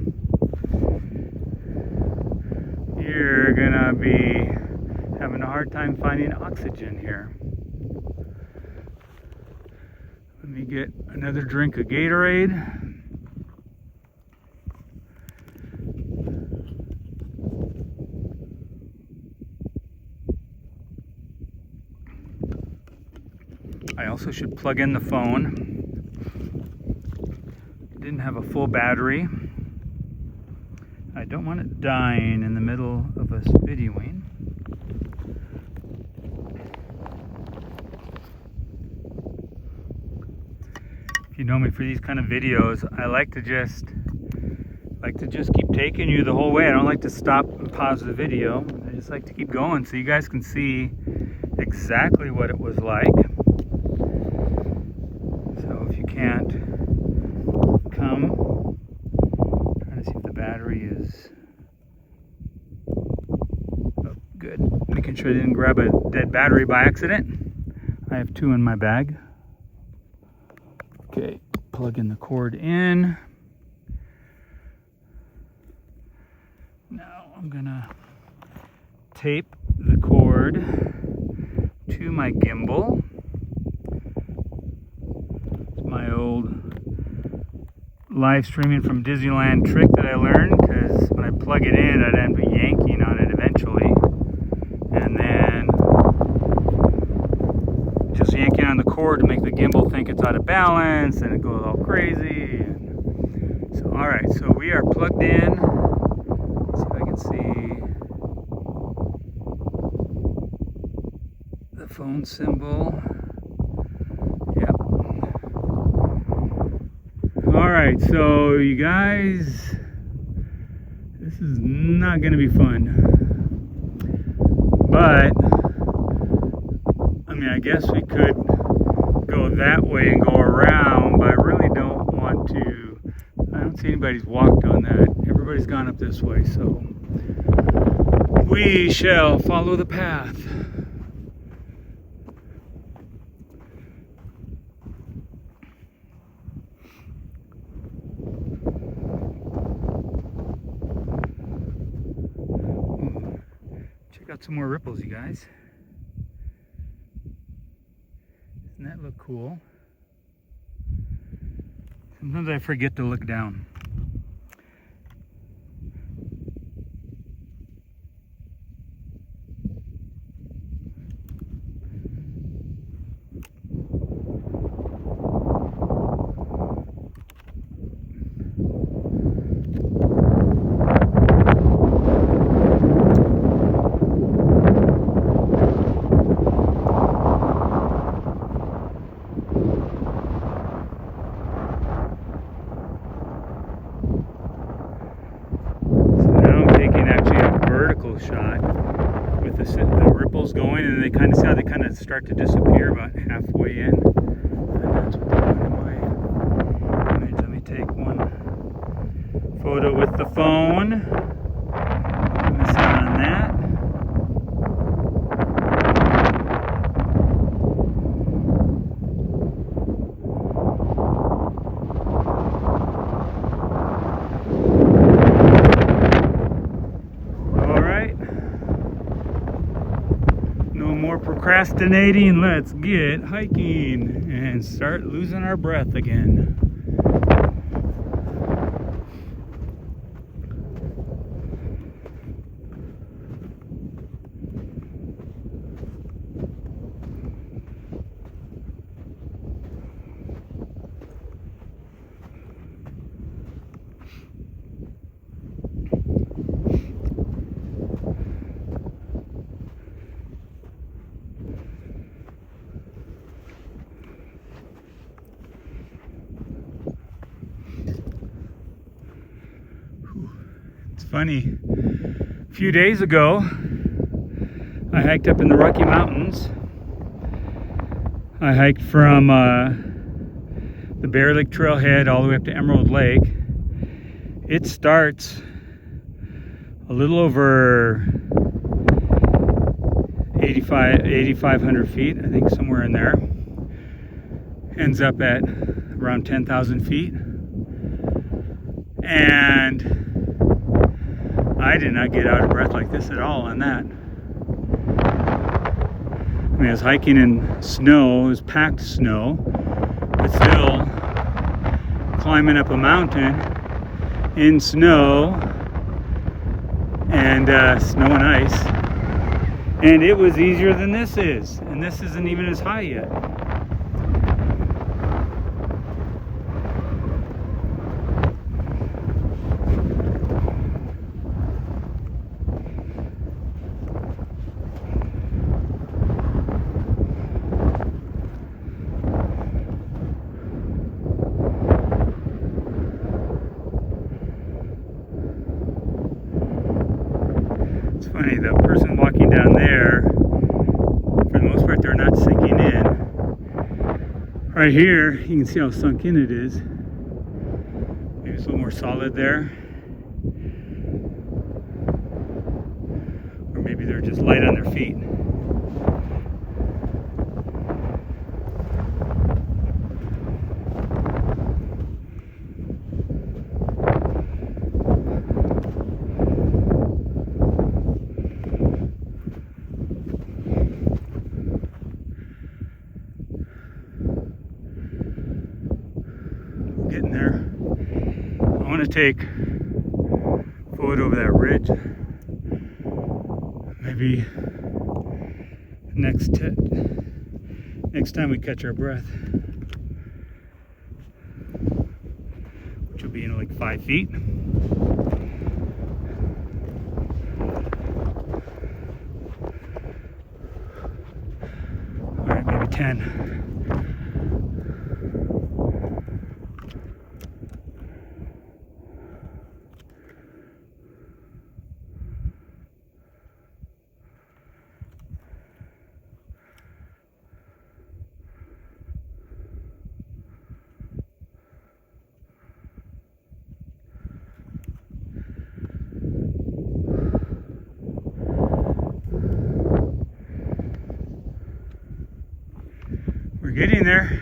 you're gonna be having a hard time finding oxygen here. Let me get another drink of Gatorade. I also should plug in the phone. Didn't have a full battery. I don't want it dying in the middle of us videoing. If you know me for these kind of videos, I like to just keep taking you the whole way. I don't like to stop and pause the video. I just like to keep going so you guys can see exactly what it was like. So if you can't come, trying to see if the battery is good. Making sure I didn't grab a dead battery by accident. I have 2 in my bag. Okay, plugging the cord in. Now I'm gonna tape the cord to my gimbal. It's my old live streaming from Disneyland trick that I learned, because when I plug it in, I'd end up yanking on it eventually. And then just yanking on the cord to make the gimbal think it's out of balance, and it goes all crazy. So, all right, so we are plugged in. Let's see if I can see the phone symbol. Yep. All right, so you guys, this is not going to be fun. But I mean, I guess we could go that way and go around, but I really don't want to. I don't see anybody's walked on that. Everybody's gone up this way, so we shall follow the path. Got some more ripples, you guys. Doesn't that look cool? Sometimes I forget to look down. Shot with the ripples going, and they kind of see how they kind of start to disappear about halfway in, and that's what they're doing in my image. Let me take one photo with the phone. Miss out on that. Procrastinating, let's get hiking and start losing our breath again. Funny, a few days ago I hiked up in the Rocky Mountains. I hiked from the Bear Lake Trailhead all the way up to Emerald Lake. It starts a little over 8,500 feet, I think, somewhere in there. Ends up at around 10,000 feet. And I did not get out of breath like this at all on that. I mean, I was hiking in snow, it was packed snow, but still climbing up a mountain in snow and snow and ice. And it was easier than this is, and this isn't even as high yet. Funny, the person walking down there, for the most part, they're not sinking in. Right here, you can see how sunk in it is. Maybe it's a little more solid there. Or maybe they're just light on their feet. Getting there. I want to take a photo of that ridge. Maybe next time we catch our breath, which will be in like 5 feet. All right, maybe 10. We're getting there.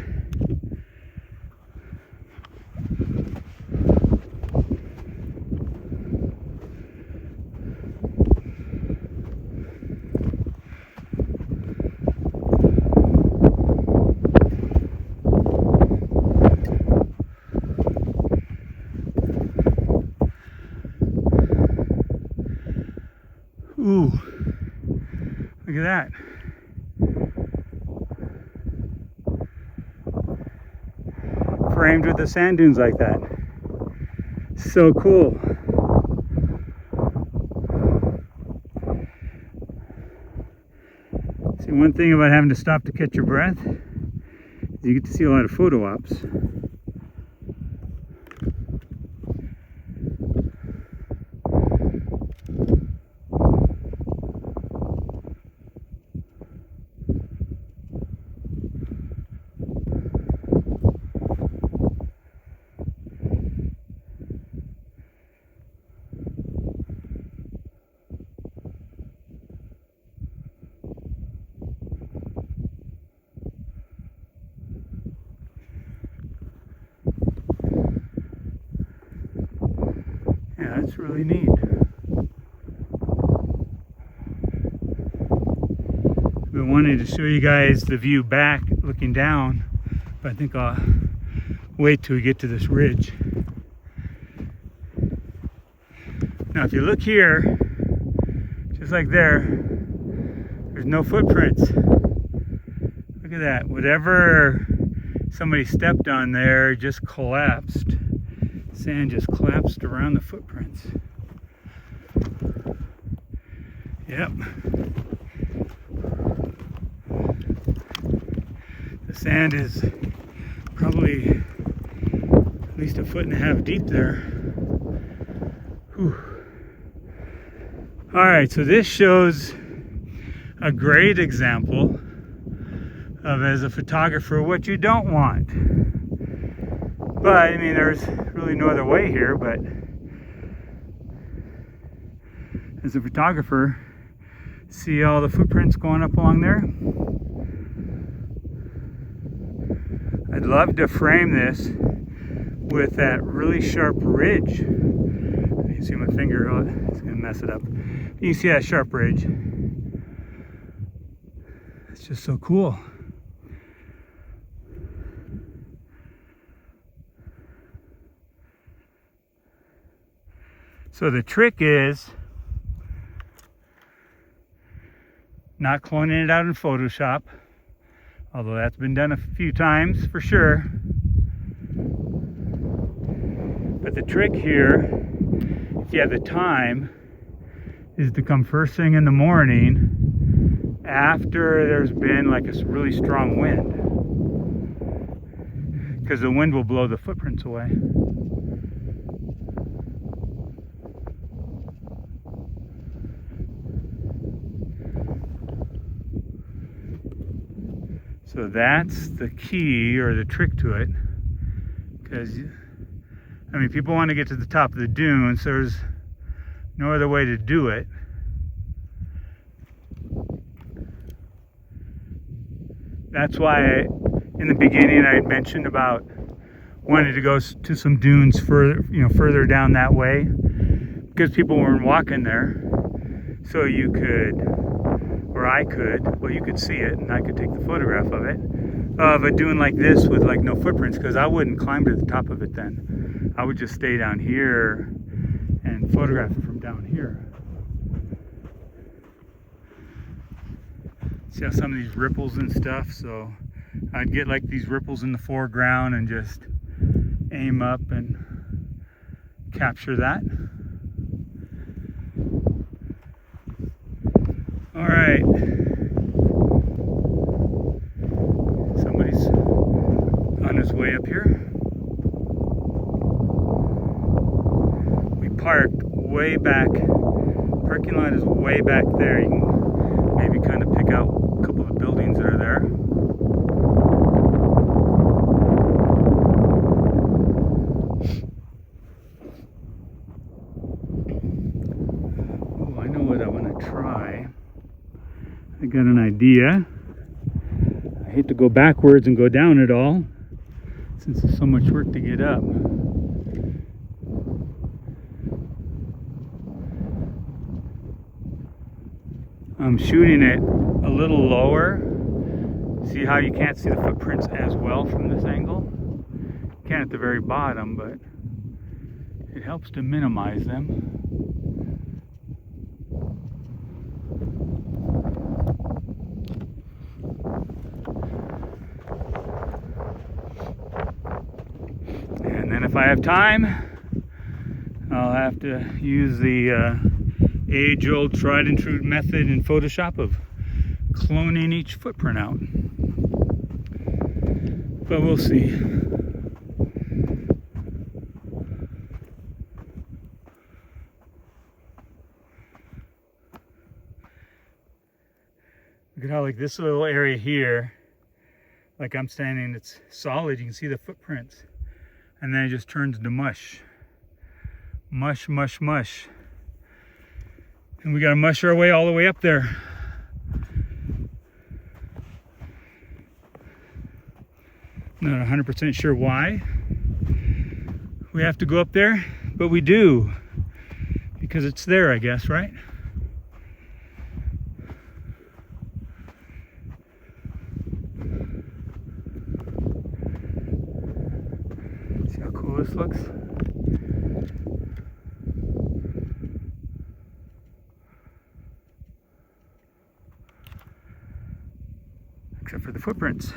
Ooh, look at that. Framed with the sand dunes like that. So cool. See, one thing about having to stop to catch your breath is you get to see a lot of photo ops. Yeah, that's really neat. I've been wanting to show you guys the view back looking down, but I think I'll wait till we get to this ridge. Now if you look here, just like there's no footprints. Look at that. Whatever somebody stepped on there just collapsed. Sand just collapsed around the footprints. Yep. The sand is probably at least 1.5 feet deep there. Whew. All right, so this shows a great example of, as a photographer, what you don't want. But I mean, there's really no other way here, but as a photographer, see all the footprints going up along there? I'd love to frame this with that really sharp ridge. You can see my finger, oh, it's gonna mess it up. You can see that sharp ridge. It's just so cool. So the trick is not cloning it out in Photoshop, although that's been done a few times for sure. But the trick here, if you have the time, is to come first thing in the morning after there's been like a really strong wind, because the wind will blow the footprints away. So that's the key, or the trick to it, because I mean, people want to get to the top of the dune, so there's no other way to do it. That's why in the beginning I had mentioned about wanting to go to some dunes further, further down that way, because people weren't walking there. So you could, or I could, well, you could see it and I could take the photograph of it, of a dune like this with like no footprints, because I wouldn't climb to the top of it then. I would just stay down here and photograph it from down here. See how some of these ripples and stuff, so I'd get like these ripples in the foreground and just aim up and capture that. All right, somebody's on his way up here. We parked way back. Parking lot is way back there. You can maybe kind of pick out a couple of buildings that are there. Oh, I know what I want to try. I got an idea. I hate to go backwards and go down it all, since there's so much work to get up. I'm shooting it a little lower. See how you can't see the footprints as well from this angle? You can at the very bottom, but it helps to minimize them. I have time, I'll have to use the age-old tried and true method in Photoshop of cloning each footprint out. But we'll see. Look at how, like, this little area here, like I'm standing, it's solid. You can see the footprints. And then it just turns to mush. Mush, mush, mush. And we gotta mush our way all the way up there. Not 100% sure why we have to go up there, but we do. Because it's there, I guess, right? See how cool this looks? Except for the footprints.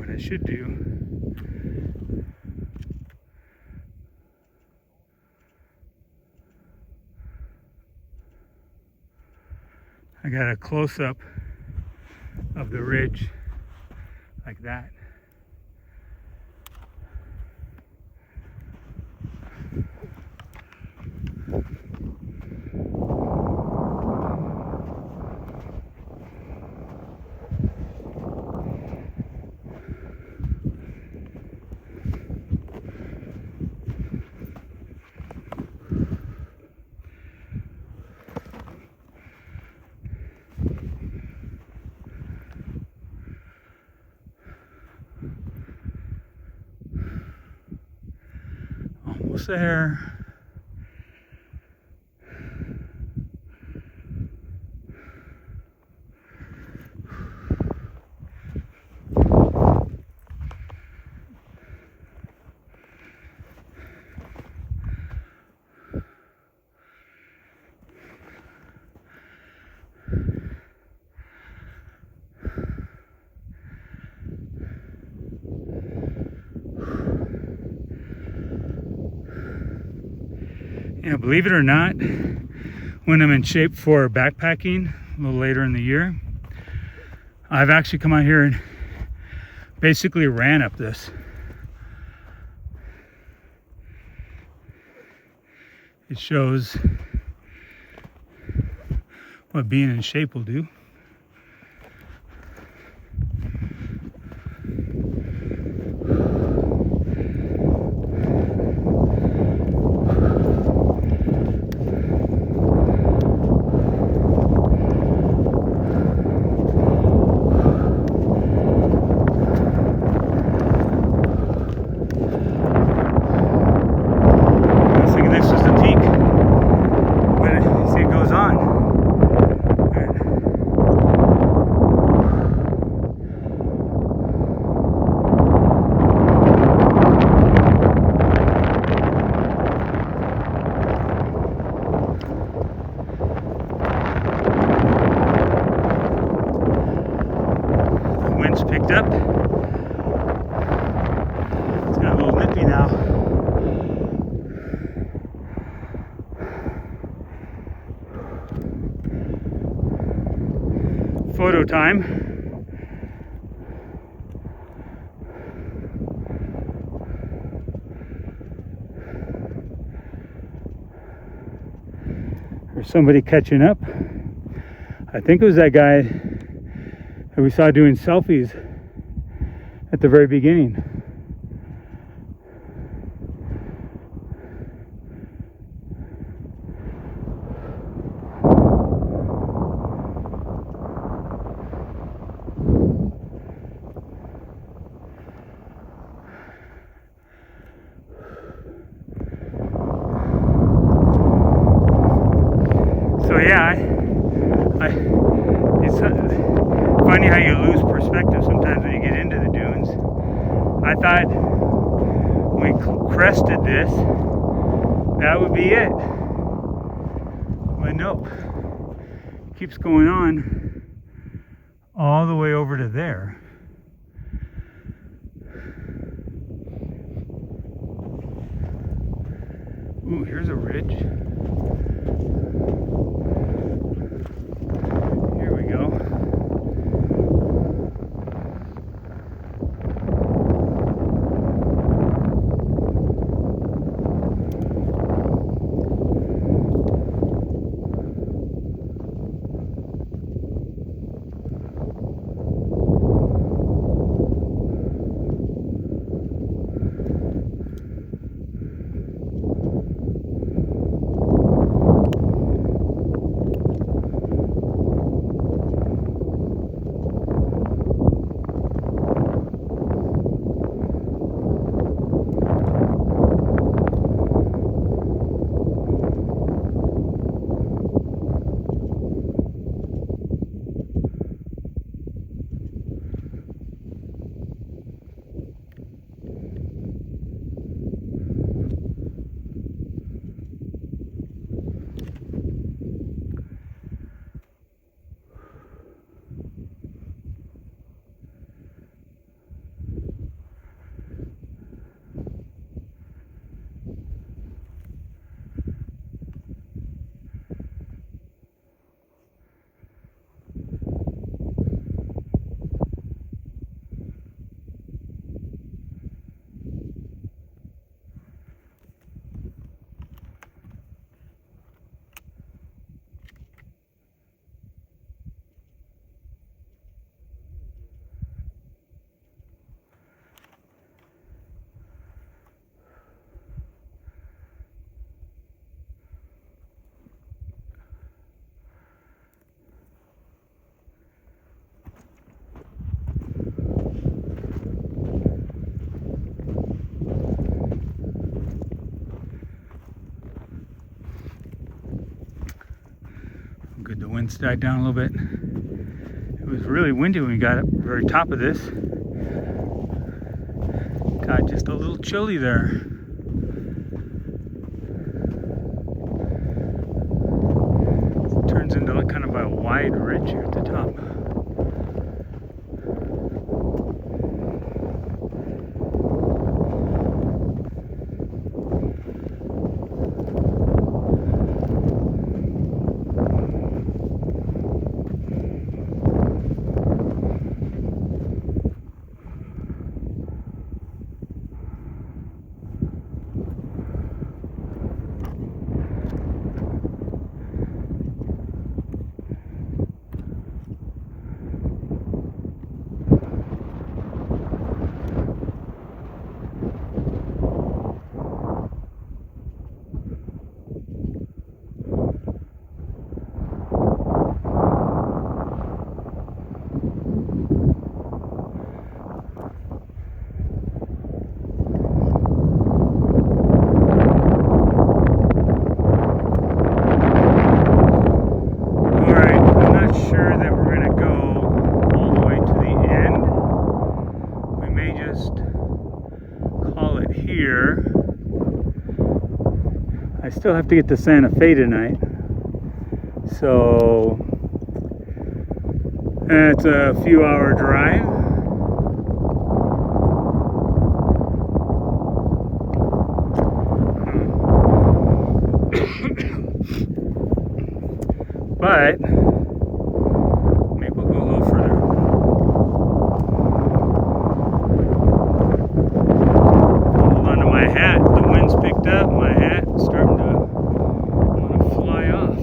I should do. I got a close-up of the ridge like that. Almost there. You know, believe it or not, when I'm in shape for backpacking a little later in the year, I've actually come out here and basically ran up this. It shows what being in shape will do. Picked up. It's got a little nippy now. Photo time. There's somebody catching up. I think it was that guy that we saw doing selfies at the very beginning. So yeah, it's funny how you lose perspective sometimes when you get into the dunes. I thought when we crested this, that would be it. But nope. It keeps going on all the way over to there. Ooh, here's a ridge. Here we go. Good, the wind's died down a little bit. It was really windy when we got up very top of this. Got just a little chilly there. It turns into like kind of a wide ridge here at the top. I still have to get to Santa Fe tonight, so it's a few hour drive. But maybe we'll go a little further. Hold on to my hat. The wind's picked up. My hat's starting to want to fly off.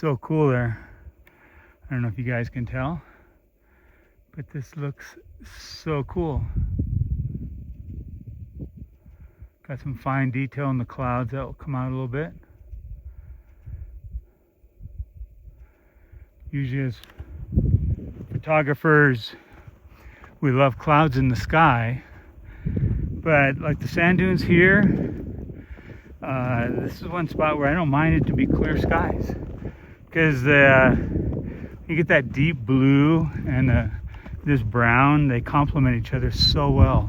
so cool there. I don't know if you guys can tell, but this looks so cool. Got some fine detail in the clouds that will come out a little bit. Usually as photographers, we love clouds in the sky, but like the sand dunes here, this is one spot where I don't mind it to be clear skies, because you get that deep blue and this brown, they complement each other so well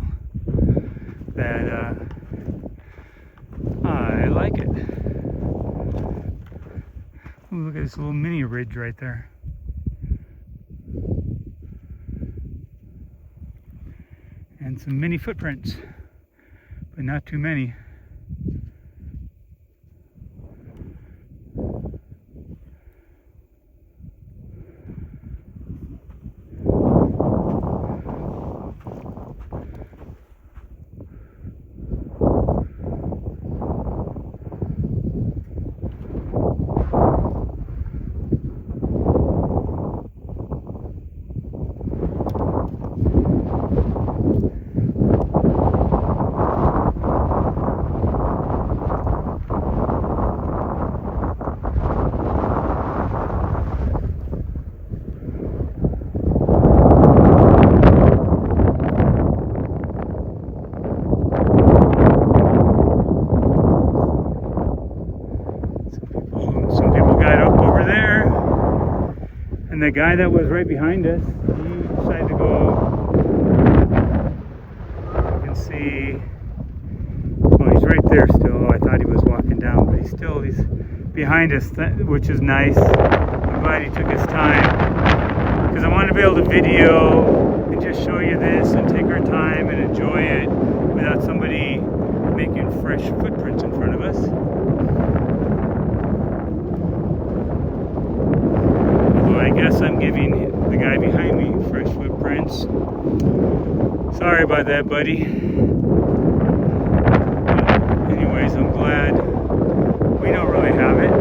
that I like it. Ooh, look at this little mini ridge right there. And some mini footprints, but not too many. And the guy that was right behind us, he decided to go. You can see, oh, he's right there still. I thought he was walking down, but he's behind us, which is nice. I'm glad he took his time, because I wanted to be able to video and just show you this and take our time and enjoy it without somebody making fresh footprints in front of us. I guess I'm giving the guy behind me fresh footprints. Sorry about that, buddy. But anyways, I'm glad we don't really have it.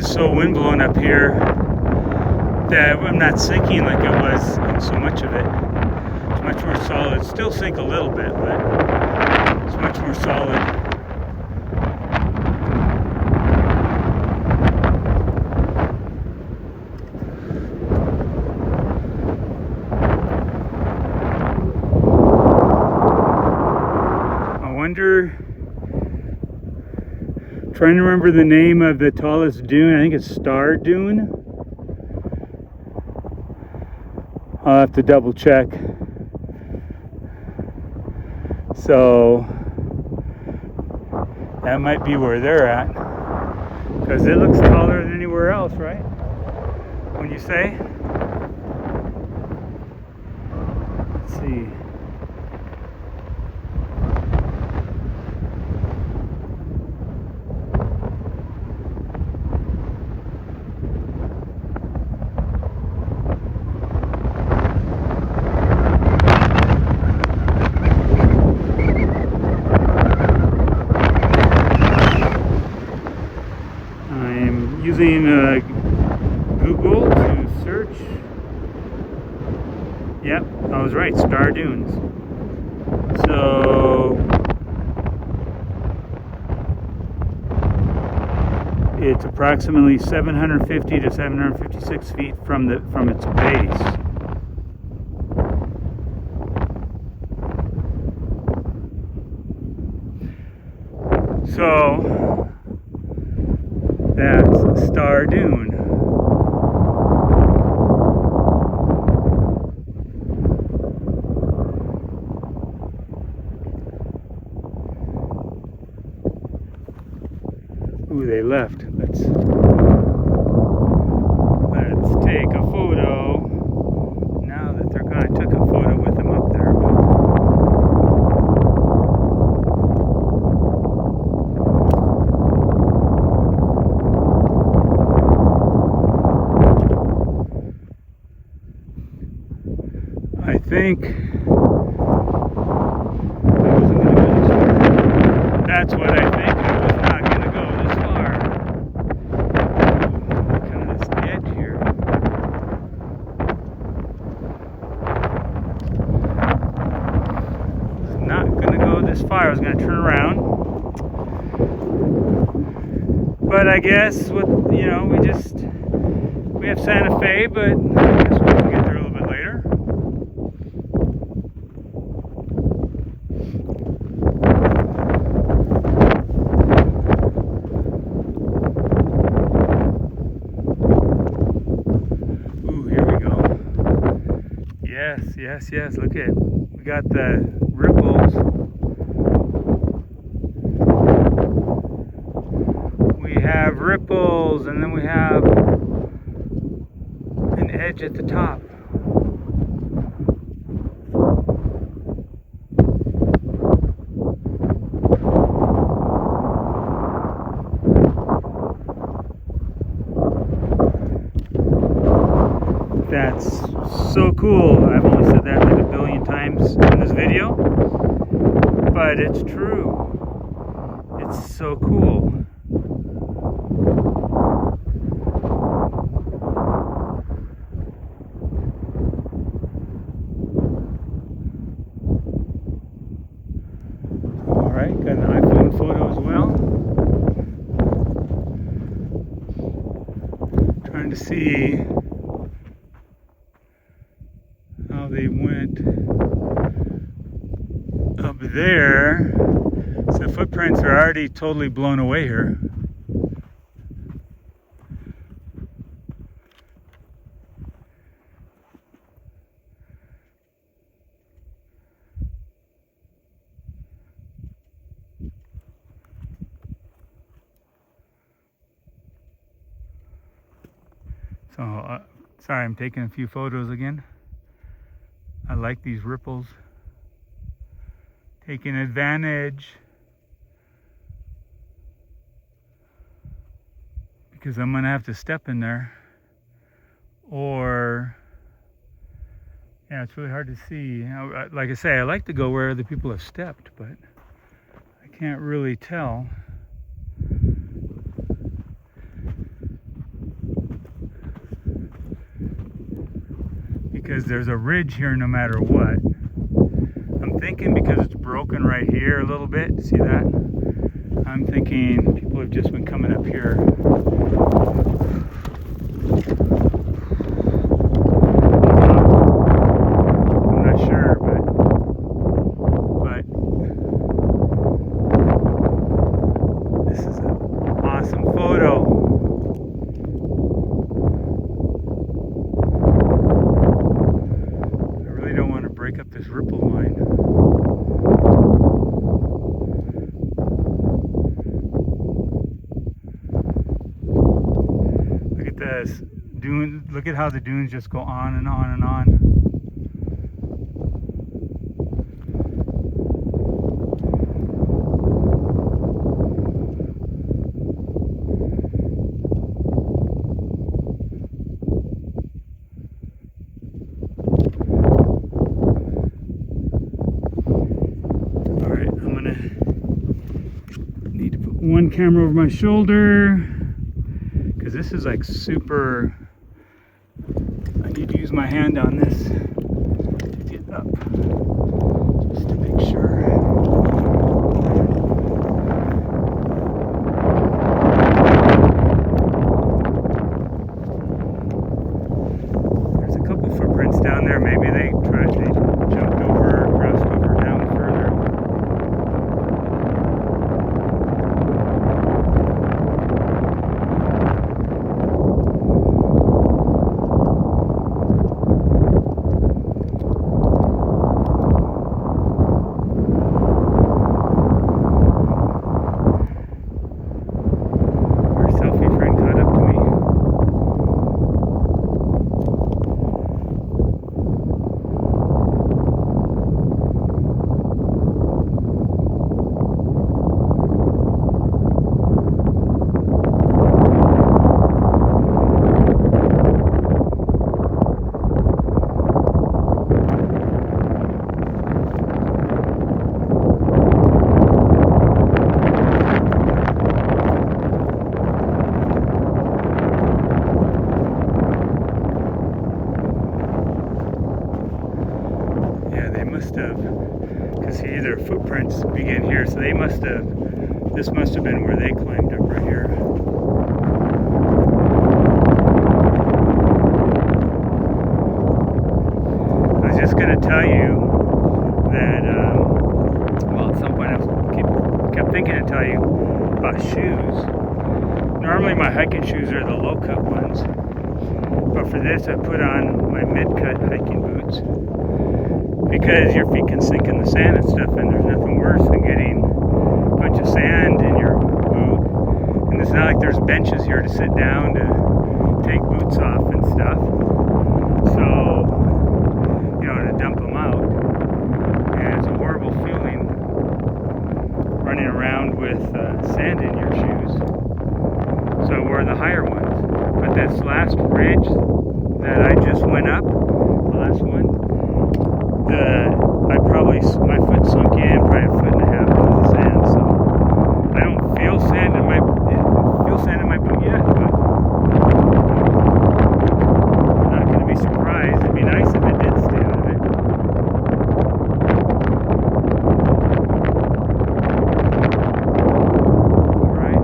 So wind blowing up here that I'm not sinking like it was in so much of it. It's much more solid. Still sink a little bit, but it's much more solid. I wonder, trying to remember the name of the tallest dune. I think it's Starr Dune. I'll have to double check. So that might be where they're at, because it looks taller than anywhere else, right? When you say? Let's see. Using Google to search. Yep, I was right, Starr Dunes. So it's approximately 750 to 756 feet from its base. So that's Starr Dune. Ooh, they left. think I wasn't going to go this far. That's what I think. I was not going to go this far. Kind of this edge here. I was not going to go this far. I was going to turn around. But I guess with, you know, we have Santa Fe, but I guess we can get there a little bit later. Ooh, here we go. Yes. Look at, we got the ripples. We have ripples, and then we have an edge at the top. That's so cool. I've only said that like a billion times in this video, but it's true. It's so cool. Alright, got an iPhone photo as well. Trying to see how they went up there. So the footprints are already totally blown away here. So, sorry, I'm taking a few photos again. I like these ripples. Taking advantage. Because I'm going to have to step in there. Or, yeah, it's really hard to see. Like I say, I like to go where the people have stepped, but I can't really tell. Because there's a ridge here no matter what. I'm thinking because it's broken right here a little bit, see that? I'm thinking people have just been coming up here. I'm not sure, but this is an awesome photo. Break up this ripple line. Look at this dune. Look at how the dunes just go on and on and on. One camera over my shoulder because this is like super. I need to use my hand on this to get up just to make sure. There's a couple footprints down there. Maybe they jumped over, crossed over down further. So they must have, this must have been where they climbed up right here. I was just going to tell you that, well, at some point I kept thinking to tell you about shoes. Normally my hiking shoes are the low-cut ones, but for this I put on my mid-cut hiking boots because your feet can sink in the sand and stuff, and there's nothing worse than getting a bunch of sand in your boot. And it's not like there's benches here to sit down to take boots off and stuff, so you know, to dump them out. And it's a horrible feeling running around with sand in your shoes. So I wore the higher ones. But this last ridge that I just went up, the last one, my foot sunk in probably a foot and a half into the sand. So I don't feel sand in my boot yet, but I'm not going to be surprised. It'd be nice if it did stay out of it. Alright,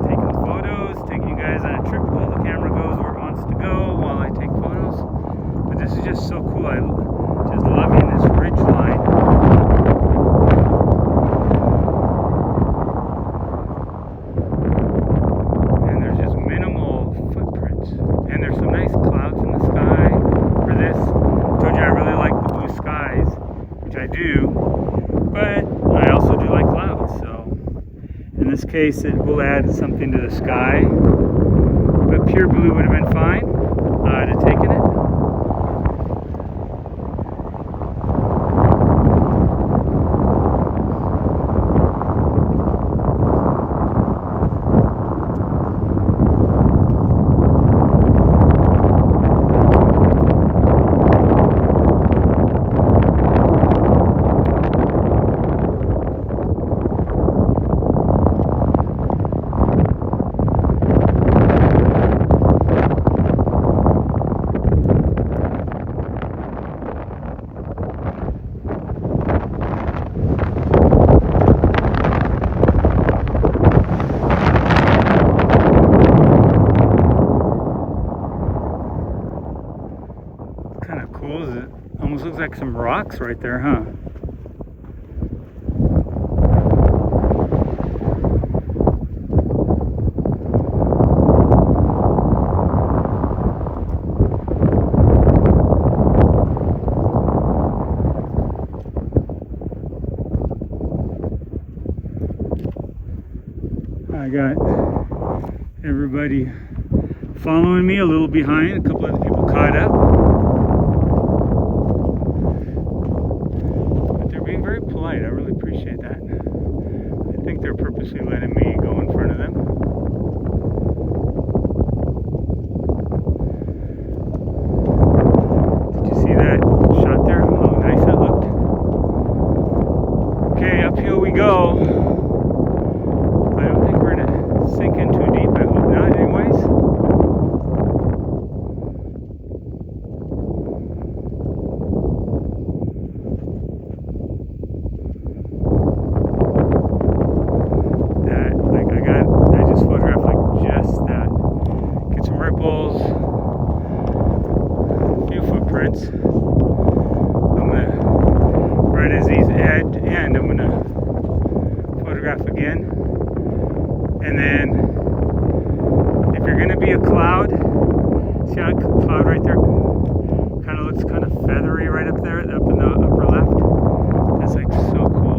taking photos, taking you guys on a trip while the camera goes where it wants to go while I take photos. But this is just so cool. I'm just loving this ridge line. And there's just minimal footprints. And there's some nice clouds in the sky for this. I told you I really like the blue skies, which I do, but I also do like clouds. So in this case it will add something to the sky, but pure blue would have been fine. I'd have taken it. Kind of cool, is it? Almost looks like some rocks right there, huh? I got everybody following me, a little behind, a couple other people caught up. But they're being very polite. I really appreciate that. I think they're purposely letting me go in front of them. Did you see that shot there? How nice that looked. Okay, uphill we go. I don't think we're gonna sink in too deep. I hope not anyways. I just photographed like just that. Get some ripples, a few footprints. I'm gonna, right as these end, I'm gonna photograph again. And then, if you're going to be a cloud, see how a cloud right there kind of looks kind of feathery right up there, up in the upper left? That's like so cool.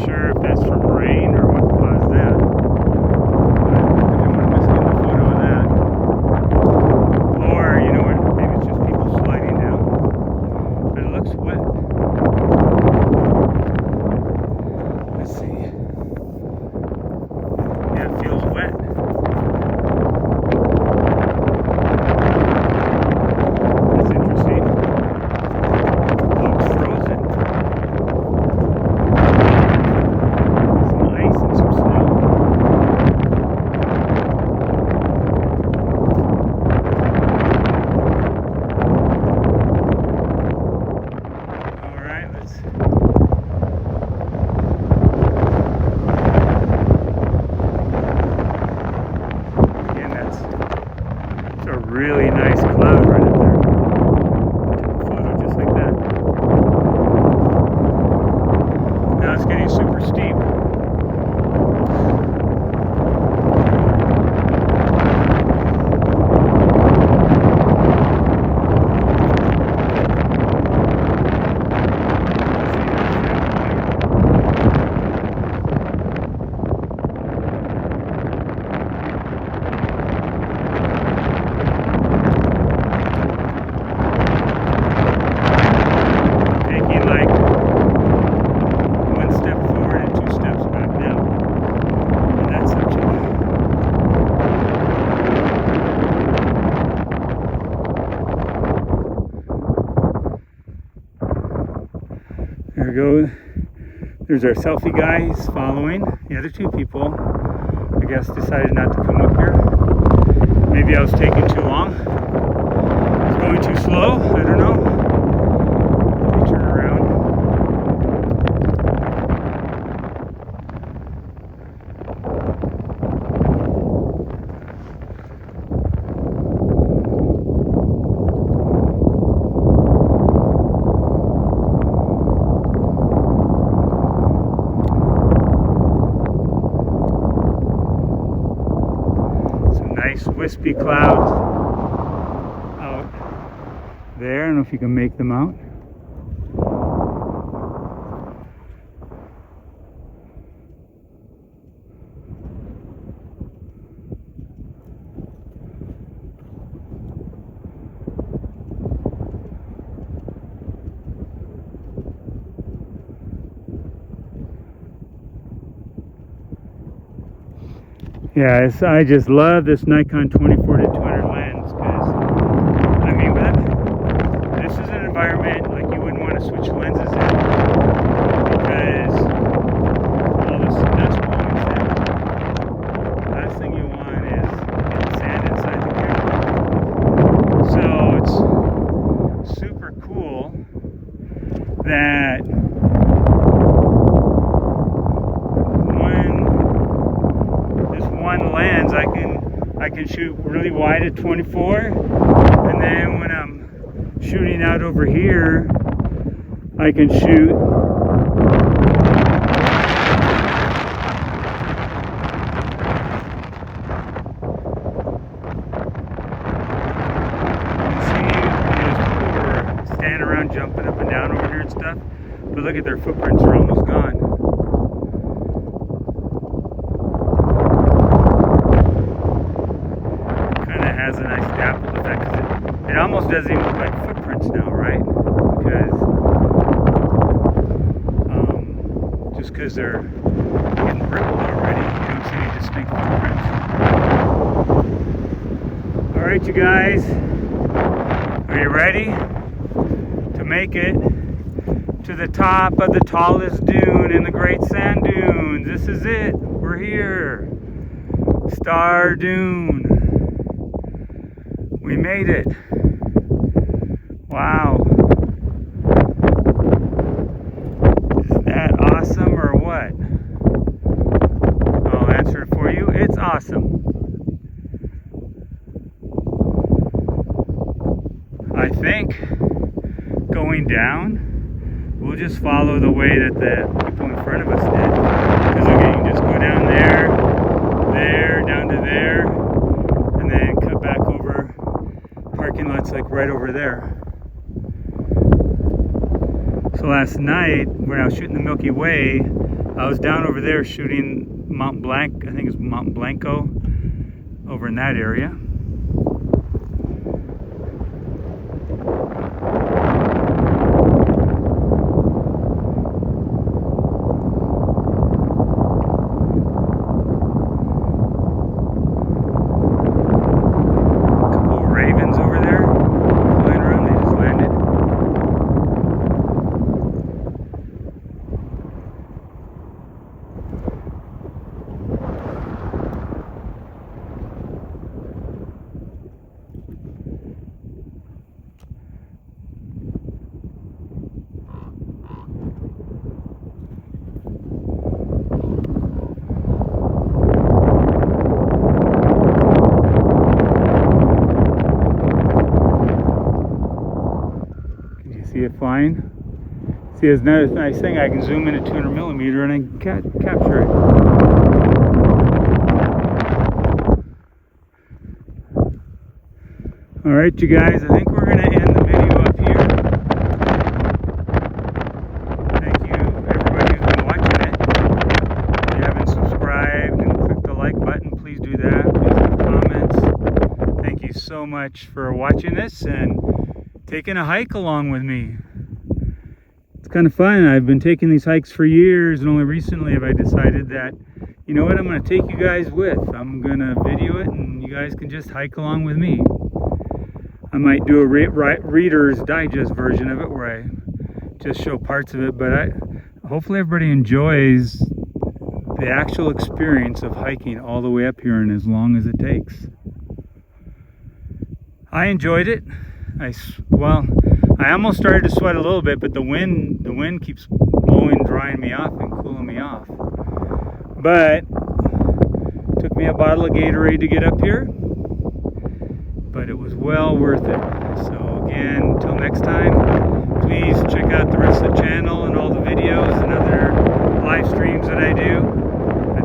Sure if that's from rain or what caused that. Here's our selfie guy, he's following. The other two people, I guess, decided not to come up here. Maybe I was taking too long. It's going too slow, I don't know. Let me turn around. Wispy clouds out there. I don't know if you can make them out. Yeah, I just love this Nikon 24-200 lens because, I mean, this is an environment like you wouldn't want to switch lenses in because all this dust blowing sand. Last thing you want is getting sand inside the camera. So it's super cool that lens I can shoot really wide at 24, and then when I'm shooting out over here I can shoot standing around jumping up and down over here and stuff, but look at their footprints are almost gone. Has a nice dappled effect because it almost doesn't even look like footprints now, right? Because just because they're getting rippled already, you don't see any distinct footprints. All right, you guys, are you ready to make it to the top of the tallest dune in the Great Sand Dunes? This is it. We're here. Starr Dune. We made it. Wow. Is that awesome or what? I'll answer it for you. It's awesome. I think going down, we'll just follow the way that the people in front of us did. Because okay, you can just go down there, down to there, and then cut back over. Parking lot's like right over there. So last night when I was shooting the Milky Way, I was down over there shooting Mount Blanc, I think it's Mount Blanco, over in that area. See it flying? See, it's another nice thing. I can zoom in at 200mm and I can capture it. All right, you guys, I think we're going to end the video up here. Thank you, everybody who's been watching it. If you haven't subscribed and clicked the like button, please do that. Please leave comments. Thank you so much for watching this and taking a hike along with me. It's kind of fun. I've been taking these hikes for years, and only recently have I decided that, you know what, I'm going to take you guys with. I'm going to video it, and you guys can just hike along with me. I might do a Reader's Digest version of it where I just show parts of it, but hopefully everybody enjoys the actual experience of hiking all the way up here and as long as it takes. I enjoyed it. I almost started to sweat a little bit, but the wind keeps blowing, drying me off and cooling me off. But it took me a bottle of Gatorade to get up here, but it was well worth it. So again, until next time, please check out the rest of the channel and all the videos and other live streams that I do.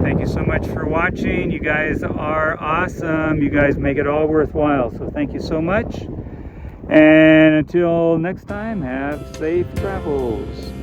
Thank you so much for watching. You guys are awesome. You guys make it all worthwhile. So thank you so much. And until next time, have safe travels.